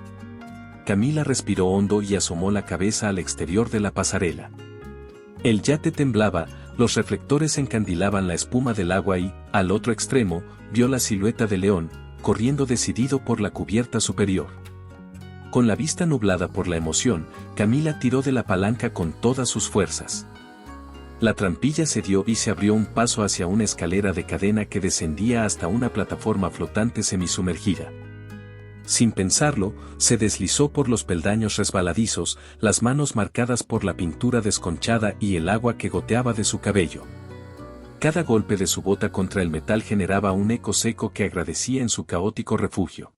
S1: Camila respiró hondo y asomó la cabeza al exterior de la pasarela. El yate temblaba, los reflectores encandilaban la espuma del agua y, al otro extremo, vio la silueta de León, corriendo decidido por la cubierta superior. Con la vista nublada por la emoción, Camila tiró de la palanca con todas sus fuerzas. La trampilla cedió y se abrió un paso hacia una escalera de cadena que descendía hasta una plataforma flotante semisumergida. Sin pensarlo, se deslizó por los peldaños resbaladizos, las manos marcadas por la pintura desconchada y el agua que goteaba de su cabello. Cada golpe de su bota contra el metal generaba un eco seco que agradecía en su caótico refugio.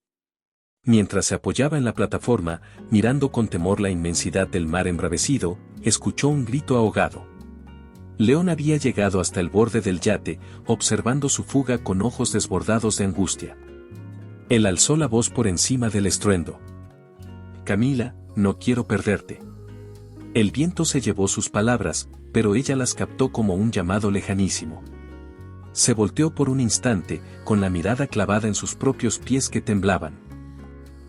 S1: Mientras se apoyaba en la plataforma, mirando con temor la inmensidad del mar embravecido, escuchó un grito ahogado. León había llegado hasta el borde del yate, observando su fuga con ojos desbordados de angustia. Él alzó la voz por encima del estruendo. «Camila, no quiero perderte». El viento se llevó sus palabras, pero ella las captó como un llamado lejanísimo. Se volteó por un instante, con la mirada clavada en sus propios pies que temblaban.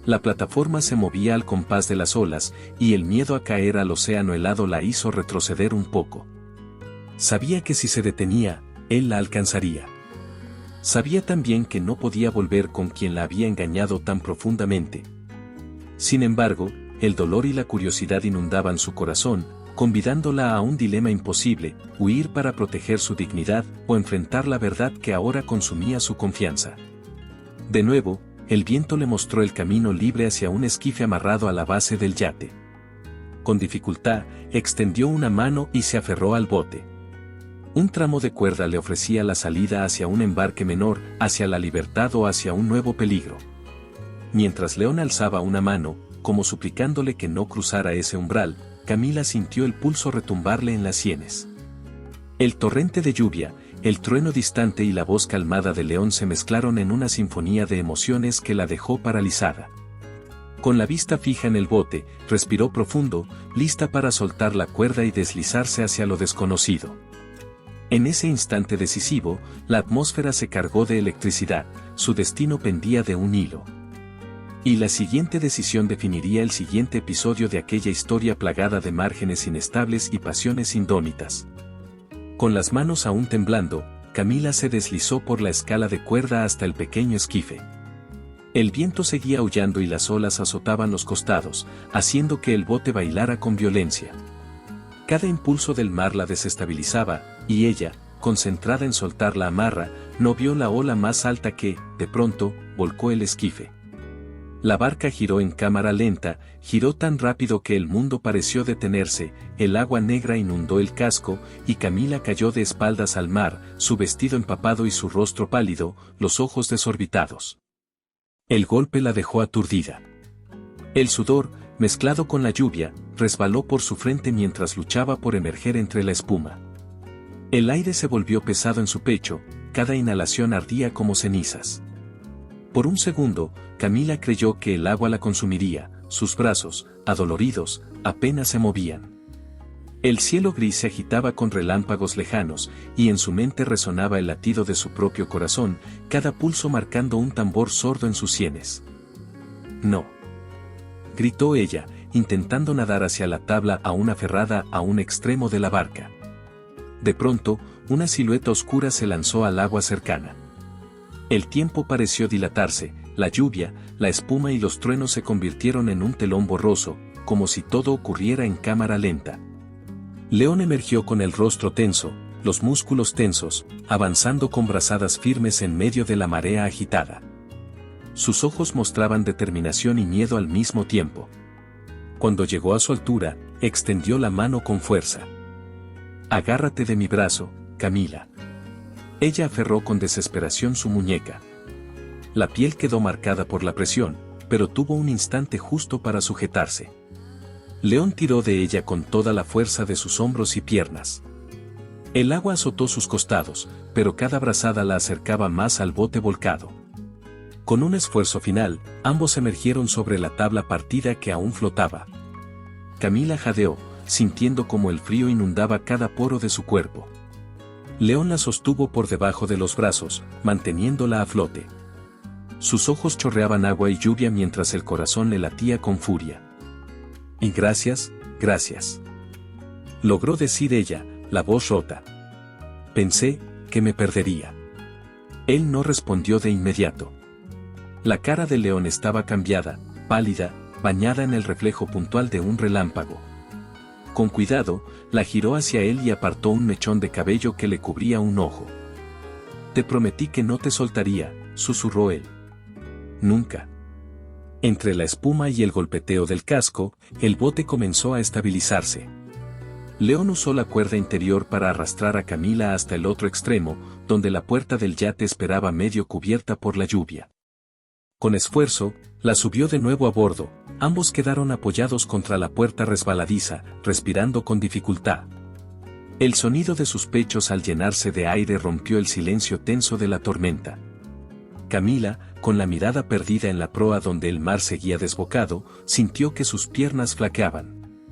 S1: La plataforma se movía al compás de las olas, y el miedo a caer al océano helado la hizo retroceder un poco. Sabía que si se detenía, él la alcanzaría. Sabía también que no podía volver con quien la había engañado tan profundamente. Sin embargo, el dolor y la curiosidad inundaban su corazón, convidándola a un dilema imposible: huir para proteger su dignidad o enfrentar la verdad que ahora consumía su confianza. De nuevo, el viento le mostró el camino libre hacia un esquife amarrado a la base del yate. Con dificultad, extendió una mano y se aferró al bote. Un tramo de cuerda le ofrecía la salida hacia un embarque menor, hacia la libertad o hacia un nuevo peligro. Mientras León alzaba una mano, como suplicándole que no cruzara ese umbral, Camila sintió el pulso retumbarle en las sienes. El torrente de lluvia, el trueno distante y la voz calmada de León se mezclaron en una sinfonía de emociones que la dejó paralizada. Con la vista fija en el bote, respiró profundo, lista para soltar la cuerda y deslizarse hacia lo desconocido. En ese instante decisivo, la atmósfera se cargó de electricidad, su destino pendía de un hilo. Y la siguiente decisión definiría el siguiente episodio de aquella historia plagada de márgenes inestables y pasiones indómitas. Con las manos aún temblando, Camila se deslizó por la escala de cuerda hasta el pequeño esquife. El viento seguía aullando y las olas azotaban los costados, haciendo que el bote bailara con violencia. Cada impulso del mar la desestabilizaba, y ella, concentrada en soltar la amarra, no vio la ola más alta que, de pronto, volcó el esquife. La barca giró en cámara lenta, giró tan rápido que el mundo pareció detenerse, el agua negra inundó el casco, y Camila cayó de espaldas al mar, su vestido empapado y su rostro pálido, los ojos desorbitados. El golpe la dejó aturdida. El sudor, mezclado con la lluvia, resbaló por su frente mientras luchaba por emerger entre la espuma. El aire se volvió pesado en su pecho, cada inhalación ardía como cenizas. Por un segundo, Camila creyó que el agua la consumiría, sus brazos, adoloridos, apenas se movían. El cielo gris se agitaba con relámpagos lejanos, y en su mente resonaba el latido de su propio corazón, cada pulso marcando un tambor sordo en sus sienes. «No», gritó ella, intentando nadar hacia la tabla aún aferrada a un extremo de la barca. De pronto, una silueta oscura se lanzó al agua cercana. El tiempo pareció dilatarse, la lluvia, la espuma y los truenos se convirtieron en un telón borroso, como si todo ocurriera en cámara lenta. León emergió con el rostro tenso, los músculos tensos, avanzando con brazadas firmes en medio de la marea agitada. Sus ojos mostraban determinación y miedo al mismo tiempo. Cuando llegó a su altura, extendió la mano con fuerza. «Agárrate de mi brazo, Camila». Ella aferró con desesperación su muñeca. La piel quedó marcada por la presión, pero tuvo un instante justo para sujetarse. León tiró de ella con toda la fuerza de sus hombros y piernas. El agua azotó sus costados, pero cada brazada la acercaba más al bote volcado. Con un esfuerzo final, ambos emergieron sobre la tabla partida que aún flotaba. Camila jadeó, sintiendo como el frío inundaba cada poro de su cuerpo. León la sostuvo por debajo de los brazos, manteniéndola a flote. Sus ojos chorreaban agua y lluvia mientras el corazón le latía con furia. «Y gracias, gracias», logró decir ella, la voz rota. «Pensé que me perdería». Él no respondió de inmediato. La cara de León estaba cambiada, pálida, bañada en el reflejo puntual de un relámpago. Con cuidado, la giró hacia él y apartó un mechón de cabello que le cubría un ojo. «Te prometí que no te soltaría», susurró él. «Nunca». Entre la espuma y el golpeteo del casco, el bote comenzó a estabilizarse. León usó la cuerda interior para arrastrar a Camila hasta el otro extremo, donde la puerta del yate esperaba medio cubierta por la lluvia. Con esfuerzo, la subió de nuevo a bordo, ambos quedaron apoyados contra la puerta resbaladiza, respirando con dificultad. El sonido de sus pechos al llenarse de aire rompió el silencio tenso de la tormenta. Camila, con la mirada perdida en la proa donde el mar seguía desbocado, sintió que sus piernas flaqueaban.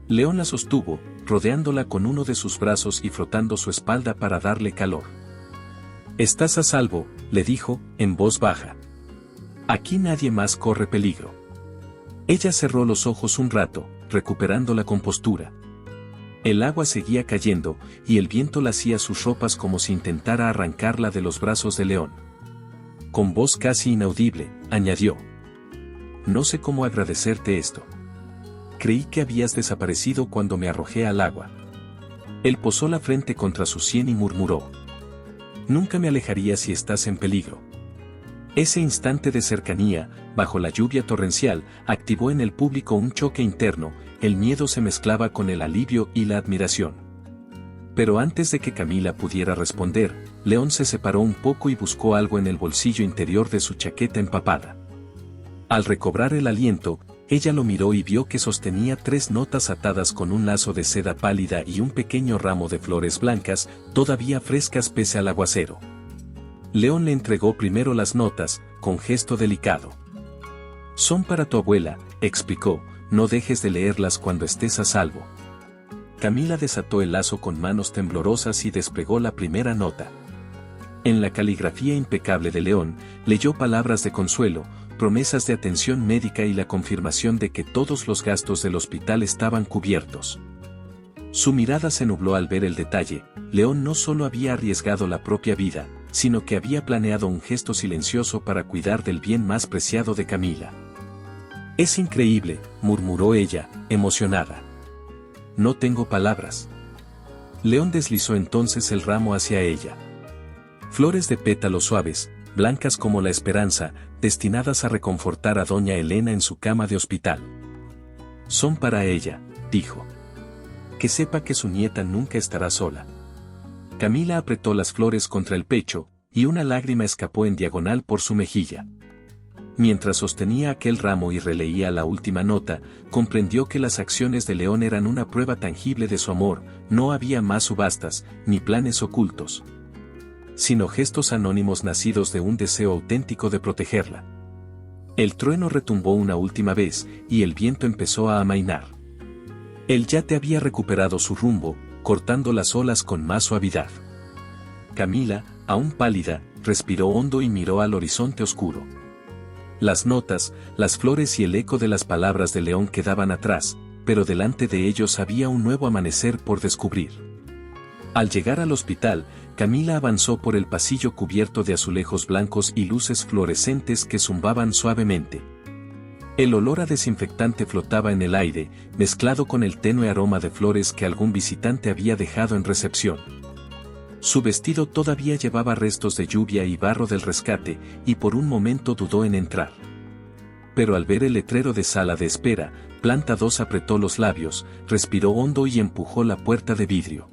S1: León la sostuvo, rodeándola con uno de sus brazos y frotando su espalda para darle calor. «Estás a salvo», le dijo, en voz baja. «Aquí nadie más corre peligro». Ella cerró los ojos un rato, recuperando la compostura. El agua seguía cayendo, y el viento la hacía sus ropas como si intentara arrancarla de los brazos de León. Con voz casi inaudible, añadió: «No sé cómo agradecerte esto. Creí que habías desaparecido cuando me arrojé al agua». Él posó la frente contra su sien y murmuró: «Nunca me alejaría si estás en peligro». Ese instante de cercanía, bajo la lluvia torrencial, activó en el público un choque interno, el miedo se mezclaba con el alivio y la admiración. Pero antes de que Camila pudiera responder, León se separó un poco y buscó algo en el bolsillo interior de su chaqueta empapada. Al recobrar el aliento, ella lo miró y vio que sostenía 3 notas atadas con un lazo de seda pálida y un pequeño ramo de flores blancas, todavía frescas pese al aguacero. León le entregó primero las notas, con gesto delicado. «Son para tu abuela», explicó, «no dejes de leerlas cuando estés a salvo». Camila desató el lazo con manos temblorosas y desplegó la primera nota. En la caligrafía impecable de León, leyó palabras de consuelo, promesas de atención médica y la confirmación de que todos los gastos del hospital estaban cubiertos. Su mirada se nubló al ver el detalle. León no solo había arriesgado la propia vida, sino que había planeado un gesto silencioso para cuidar del bien más preciado de Camila. «Es increíble», murmuró ella, emocionada. «No tengo palabras». León deslizó entonces el ramo hacia ella. Flores de pétalos suaves, blancas como la esperanza, destinadas a reconfortar a doña Elena en su cama de hospital. «Son para ella», dijo. «Que sepa que su nieta nunca estará sola». Camila apretó las flores contra el pecho, y una lágrima escapó en diagonal por su mejilla. Mientras sostenía aquel ramo y releía la última nota, comprendió que las acciones de León eran una prueba tangible de su amor. No había más subastas, ni planes ocultos, sino gestos anónimos nacidos de un deseo auténtico de protegerla. El trueno retumbó una última vez, y el viento empezó a amainar. El yate había recuperado su rumbo, cortando las olas con más suavidad. Camila, aún pálida, respiró hondo y miró al horizonte oscuro. Las notas, las flores y el eco de las palabras de León quedaban atrás, pero delante de ellos había un nuevo amanecer por descubrir. Al llegar al hospital, Camila avanzó por el pasillo cubierto de azulejos blancos y luces fluorescentes que zumbaban suavemente. El olor a desinfectante flotaba en el aire, mezclado con el tenue aroma de flores que algún visitante había dejado en recepción. Su vestido todavía llevaba restos de lluvia y barro del rescate, y por un momento dudó en entrar. Pero al ver el letrero de sala de espera, Planta 2 apretó los labios, respiró hondo y empujó la puerta de vidrio.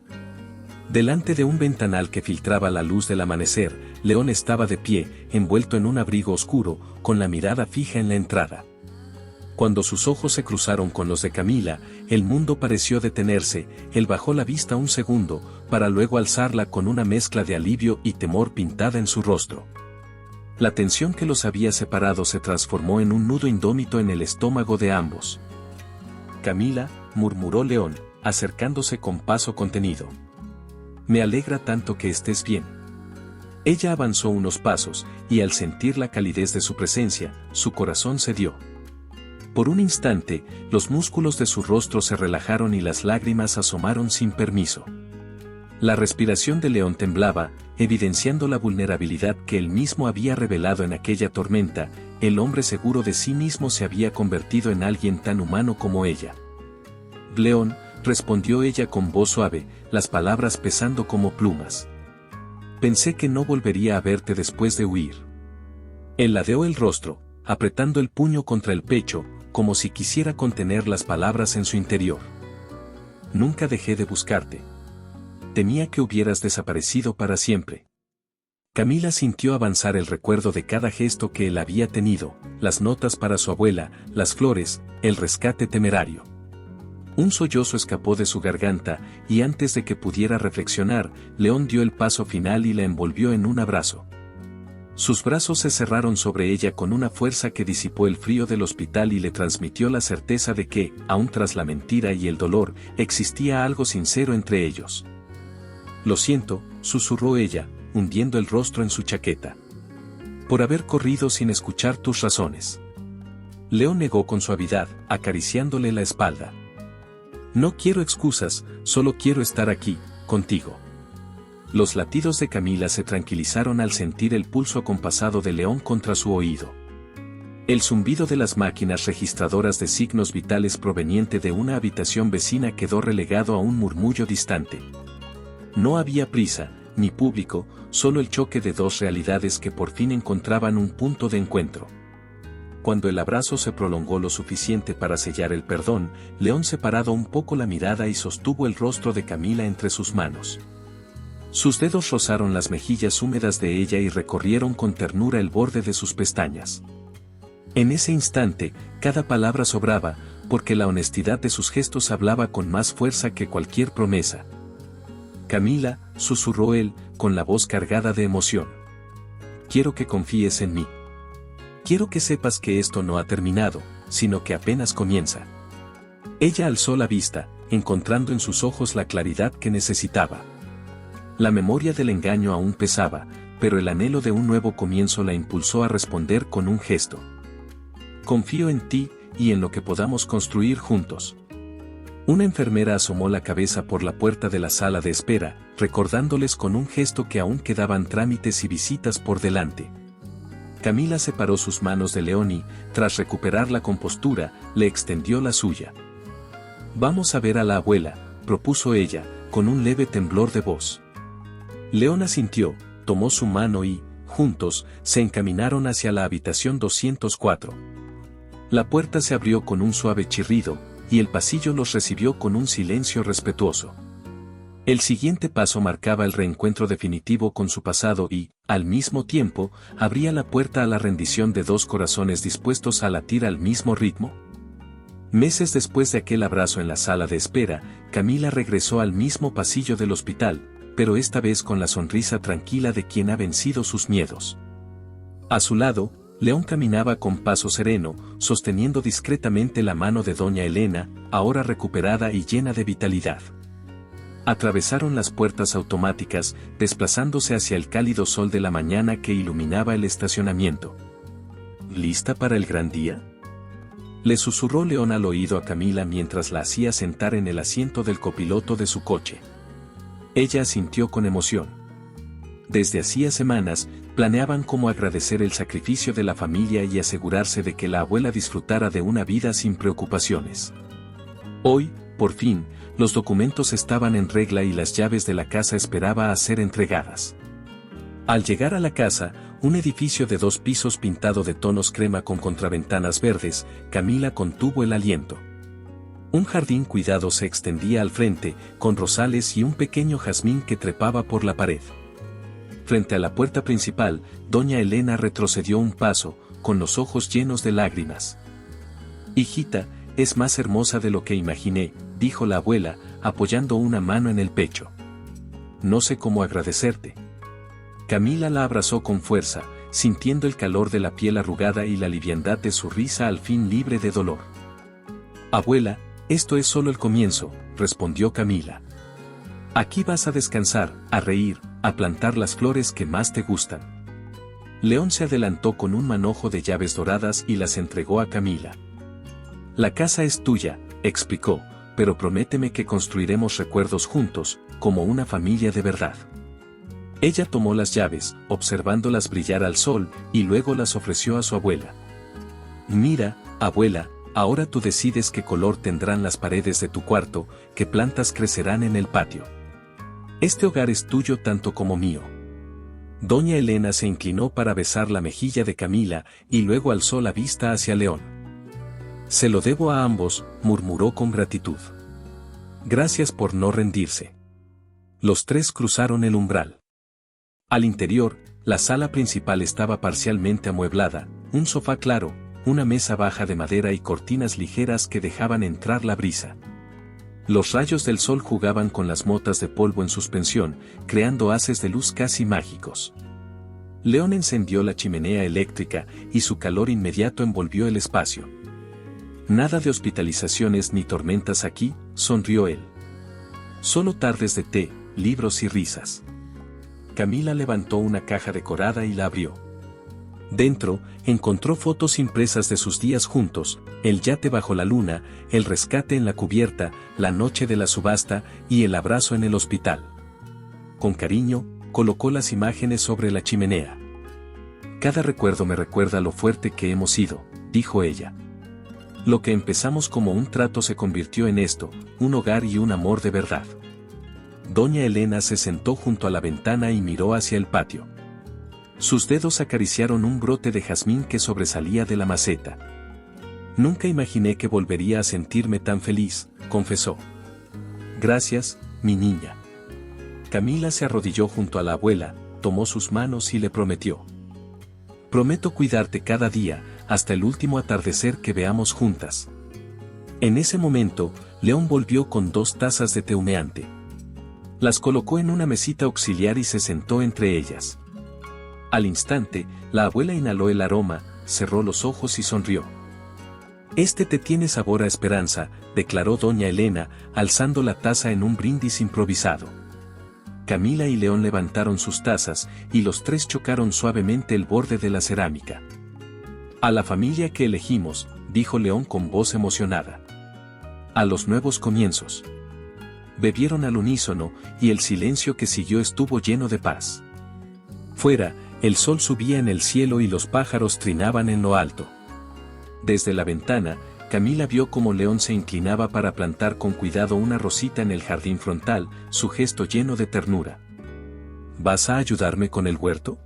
S1: Delante de un ventanal que filtraba la luz del amanecer, León estaba de pie, envuelto en un abrigo oscuro, con la mirada fija en la entrada. Cuando sus ojos se cruzaron con los de Camila, el mundo pareció detenerse. Él bajó la vista un segundo, para luego alzarla con una mezcla de alivio y temor pintada en su rostro. La tensión que los había separado se transformó en un nudo indómito en el estómago de ambos. «Camila», murmuró León, acercándose con paso contenido. «Me alegra tanto que estés bien». Ella avanzó unos pasos, y al sentir la calidez de su presencia, su corazón cedió. Por un instante, los músculos de su rostro se relajaron y las lágrimas asomaron sin permiso. La respiración de León temblaba, evidenciando la vulnerabilidad que él mismo había revelado en aquella tormenta. El hombre seguro de sí mismo se había convertido en alguien tan humano como ella. «León», respondió ella con voz suave, las palabras pesando como plumas. «Pensé que no volvería a verte después de huir». Él ladeó el rostro, apretando el puño contra el pecho, como si quisiera contener las palabras en su interior. «Nunca dejé de buscarte. Temía que hubieras desaparecido para siempre». Camila sintió avanzar el recuerdo de cada gesto que él había tenido, las notas para su abuela, las flores, el rescate temerario. Un sollozo escapó de su garganta, y antes de que pudiera reflexionar, León dio el paso final y la envolvió en un abrazo. Sus brazos se cerraron sobre ella con una fuerza que disipó el frío del hospital y le transmitió la certeza de que, aun tras la mentira y el dolor, existía algo sincero entre ellos. «Lo siento», susurró ella, hundiendo el rostro en su chaqueta. «Por haber corrido sin escuchar tus razones». León negó con suavidad, acariciándole la espalda. «No quiero excusas, solo quiero estar aquí, contigo». Los latidos de Camila se tranquilizaron al sentir el pulso acompasado de León contra su oído. El zumbido de las máquinas registradoras de signos vitales proveniente de una habitación vecina quedó relegado a un murmullo distante. No había prisa, ni público, solo el choque de dos realidades que por fin encontraban un punto de encuentro. Cuando el abrazo se prolongó lo suficiente para sellar el perdón, León separó un poco la mirada y sostuvo el rostro de Camila entre sus manos. Sus dedos rozaron las mejillas húmedas de ella y recorrieron con ternura el borde de sus pestañas. En ese instante, cada palabra sobraba, porque la honestidad de sus gestos hablaba con más fuerza que cualquier promesa. «Camila», susurró él, con la voz cargada de emoción. «Quiero que confíes en mí. Quiero que sepas que esto no ha terminado, sino que apenas comienza». Ella alzó la vista, encontrando en sus ojos la claridad que necesitaba. La memoria del engaño aún pesaba, pero el anhelo de un nuevo comienzo la impulsó a responder con un gesto. «Confío en ti, y en lo que podamos construir juntos». Una enfermera asomó la cabeza por la puerta de la sala de espera, recordándoles con un gesto que aún quedaban trámites y visitas por delante. Camila separó sus manos de León y, tras recuperar la compostura, le extendió la suya. «Vamos a ver a la abuela», propuso ella, con un leve temblor de voz. León asintió, tomó su mano y, juntos, se encaminaron hacia la habitación 204. La puerta se abrió con un suave chirrido, y el pasillo los recibió con un silencio respetuoso. El siguiente paso marcaba el reencuentro definitivo con su pasado y, al mismo tiempo, abría la puerta a la rendición de dos corazones dispuestos a latir al mismo ritmo. Meses después de aquel abrazo en la sala de espera, Camila regresó al mismo pasillo del hospital, pero esta vez con la sonrisa tranquila de quien ha vencido sus miedos. A su lado, León caminaba con paso sereno, sosteniendo discretamente la mano de doña Elena, ahora recuperada y llena de vitalidad. Atravesaron las puertas automáticas, desplazándose hacia el cálido sol de la mañana que iluminaba el estacionamiento. ¿Lista para el gran día?, le susurró León al oído a Camila mientras la hacía sentar en el asiento del copiloto de su coche. Ella asintió con emoción. Desde hacía semanas, planeaban cómo agradecer el sacrificio de la familia y asegurarse de que la abuela disfrutara de una vida sin preocupaciones. Hoy, por fin, los documentos estaban en regla y las llaves de la casa esperaba a ser entregadas. Al llegar a la casa, un edificio de 2 pisos pintado de tonos crema con contraventanas verdes, Camila contuvo el aliento. Un jardín cuidado se extendía al frente, con rosales y un pequeño jazmín que trepaba por la pared. Frente a la puerta principal, doña Elena retrocedió un paso, con los ojos llenos de lágrimas. «Hijita, es más hermosa de lo que imaginé», dijo la abuela, apoyando una mano en el pecho. «No sé cómo agradecerte». Camila la abrazó con fuerza, sintiendo el calor de la piel arrugada y la liviandad de su risa al fin libre de dolor. «Abuela, esto es solo el comienzo», respondió Camila. «Aquí vas a descansar, a reír, a plantar las flores que más te gustan». León se adelantó con un manojo de llaves doradas y las entregó a Camila. «La casa es tuya», explicó, «pero prométeme que construiremos recuerdos juntos, como una familia de verdad». Ella tomó las llaves, observándolas brillar al sol, y luego las ofreció a su abuela. «Mira, abuela, ahora tú decides qué color tendrán las paredes de tu cuarto, qué plantas crecerán en el patio. Este hogar es tuyo tanto como mío». Doña Elena se inclinó para besar la mejilla de Camila, y luego alzó la vista hacia León. «Se lo debo a ambos», murmuró con gratitud. «Gracias por no rendirse». Los tres cruzaron el umbral. Al interior, la sala principal estaba parcialmente amueblada, un sofá claro, una mesa baja de madera y cortinas ligeras que dejaban entrar la brisa. Los rayos del sol jugaban con las motas de polvo en suspensión, creando haces de luz casi mágicos. León encendió la chimenea eléctrica, y su calor inmediato envolvió el espacio. «Nada de hospitalizaciones ni tormentas aquí», sonrió él. «Solo tardes de té, libros y risas». Camila levantó una caja decorada y la abrió. Dentro, encontró fotos impresas de sus días juntos, el yate bajo la luna, el rescate en la cubierta, la noche de la subasta y el abrazo en el hospital. Con cariño, colocó las imágenes sobre la chimenea. «Cada recuerdo me recuerda lo fuerte que hemos sido», dijo ella. «Lo que empezamos como un trato se convirtió en esto, un hogar y un amor de verdad». Doña Elena se sentó junto a la ventana y miró hacia el patio. Sus dedos acariciaron un brote de jazmín que sobresalía de la maceta. «Nunca imaginé que volvería a sentirme tan feliz», confesó. «Gracias, mi niña». Camila se arrodilló junto a la abuela, tomó sus manos y le prometió. «Prometo cuidarte cada día, hasta el último atardecer que veamos juntas». En ese momento, León volvió con 2 tazas de té humeante. Las colocó en una mesita auxiliar y se sentó entre ellas. Al instante, la abuela inhaló el aroma, cerró los ojos y sonrió. «Este té tiene sabor a esperanza», declaró doña Elena, alzando la taza en un brindis improvisado. Camila y León levantaron sus tazas, y los tres chocaron suavemente el borde de la cerámica. «A la familia que elegimos», dijo León con voz emocionada. «A los nuevos comienzos». Bebieron al unísono, y el silencio que siguió estuvo lleno de paz. Fuera, el sol subía en el cielo y los pájaros trinaban en lo alto. Desde la ventana, Camila vio cómo León se inclinaba para plantar con cuidado una rosita en el jardín frontal, su gesto lleno de ternura. «¿Vas a ayudarme con el huerto?»,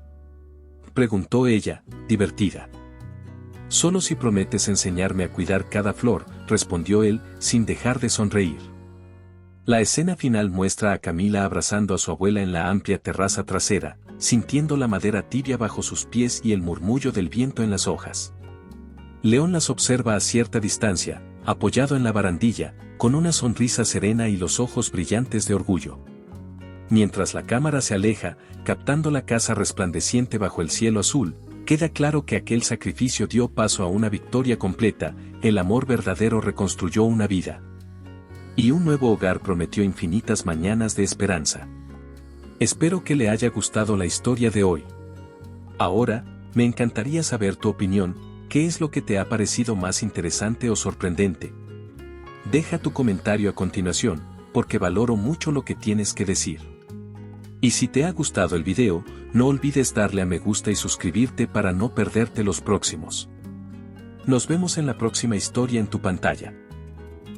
S1: preguntó ella, divertida. «Solo si prometes enseñarme a cuidar cada flor», respondió él, sin dejar de sonreír. La escena final muestra a Camila abrazando a su abuela en la amplia terraza trasera, sintiendo la madera tibia bajo sus pies y el murmullo del viento en las hojas. León las observa a cierta distancia, apoyado en la barandilla, con una sonrisa serena y los ojos brillantes de orgullo. Mientras la cámara se aleja, captando la casa resplandeciente bajo el cielo azul, queda claro que aquel sacrificio dio paso a una victoria completa, el amor verdadero reconstruyó una vida. Y un nuevo hogar prometió infinitas mañanas de esperanza. Espero que le haya gustado la historia de hoy. Ahora, me encantaría saber tu opinión, ¿qué es lo que te ha parecido más interesante o sorprendente? Deja tu comentario a continuación, porque valoro mucho lo que tienes que decir. Y si te ha gustado el video, no olvides darle a me gusta y suscribirte para no perderte los próximos. Nos vemos en la próxima historia en tu pantalla.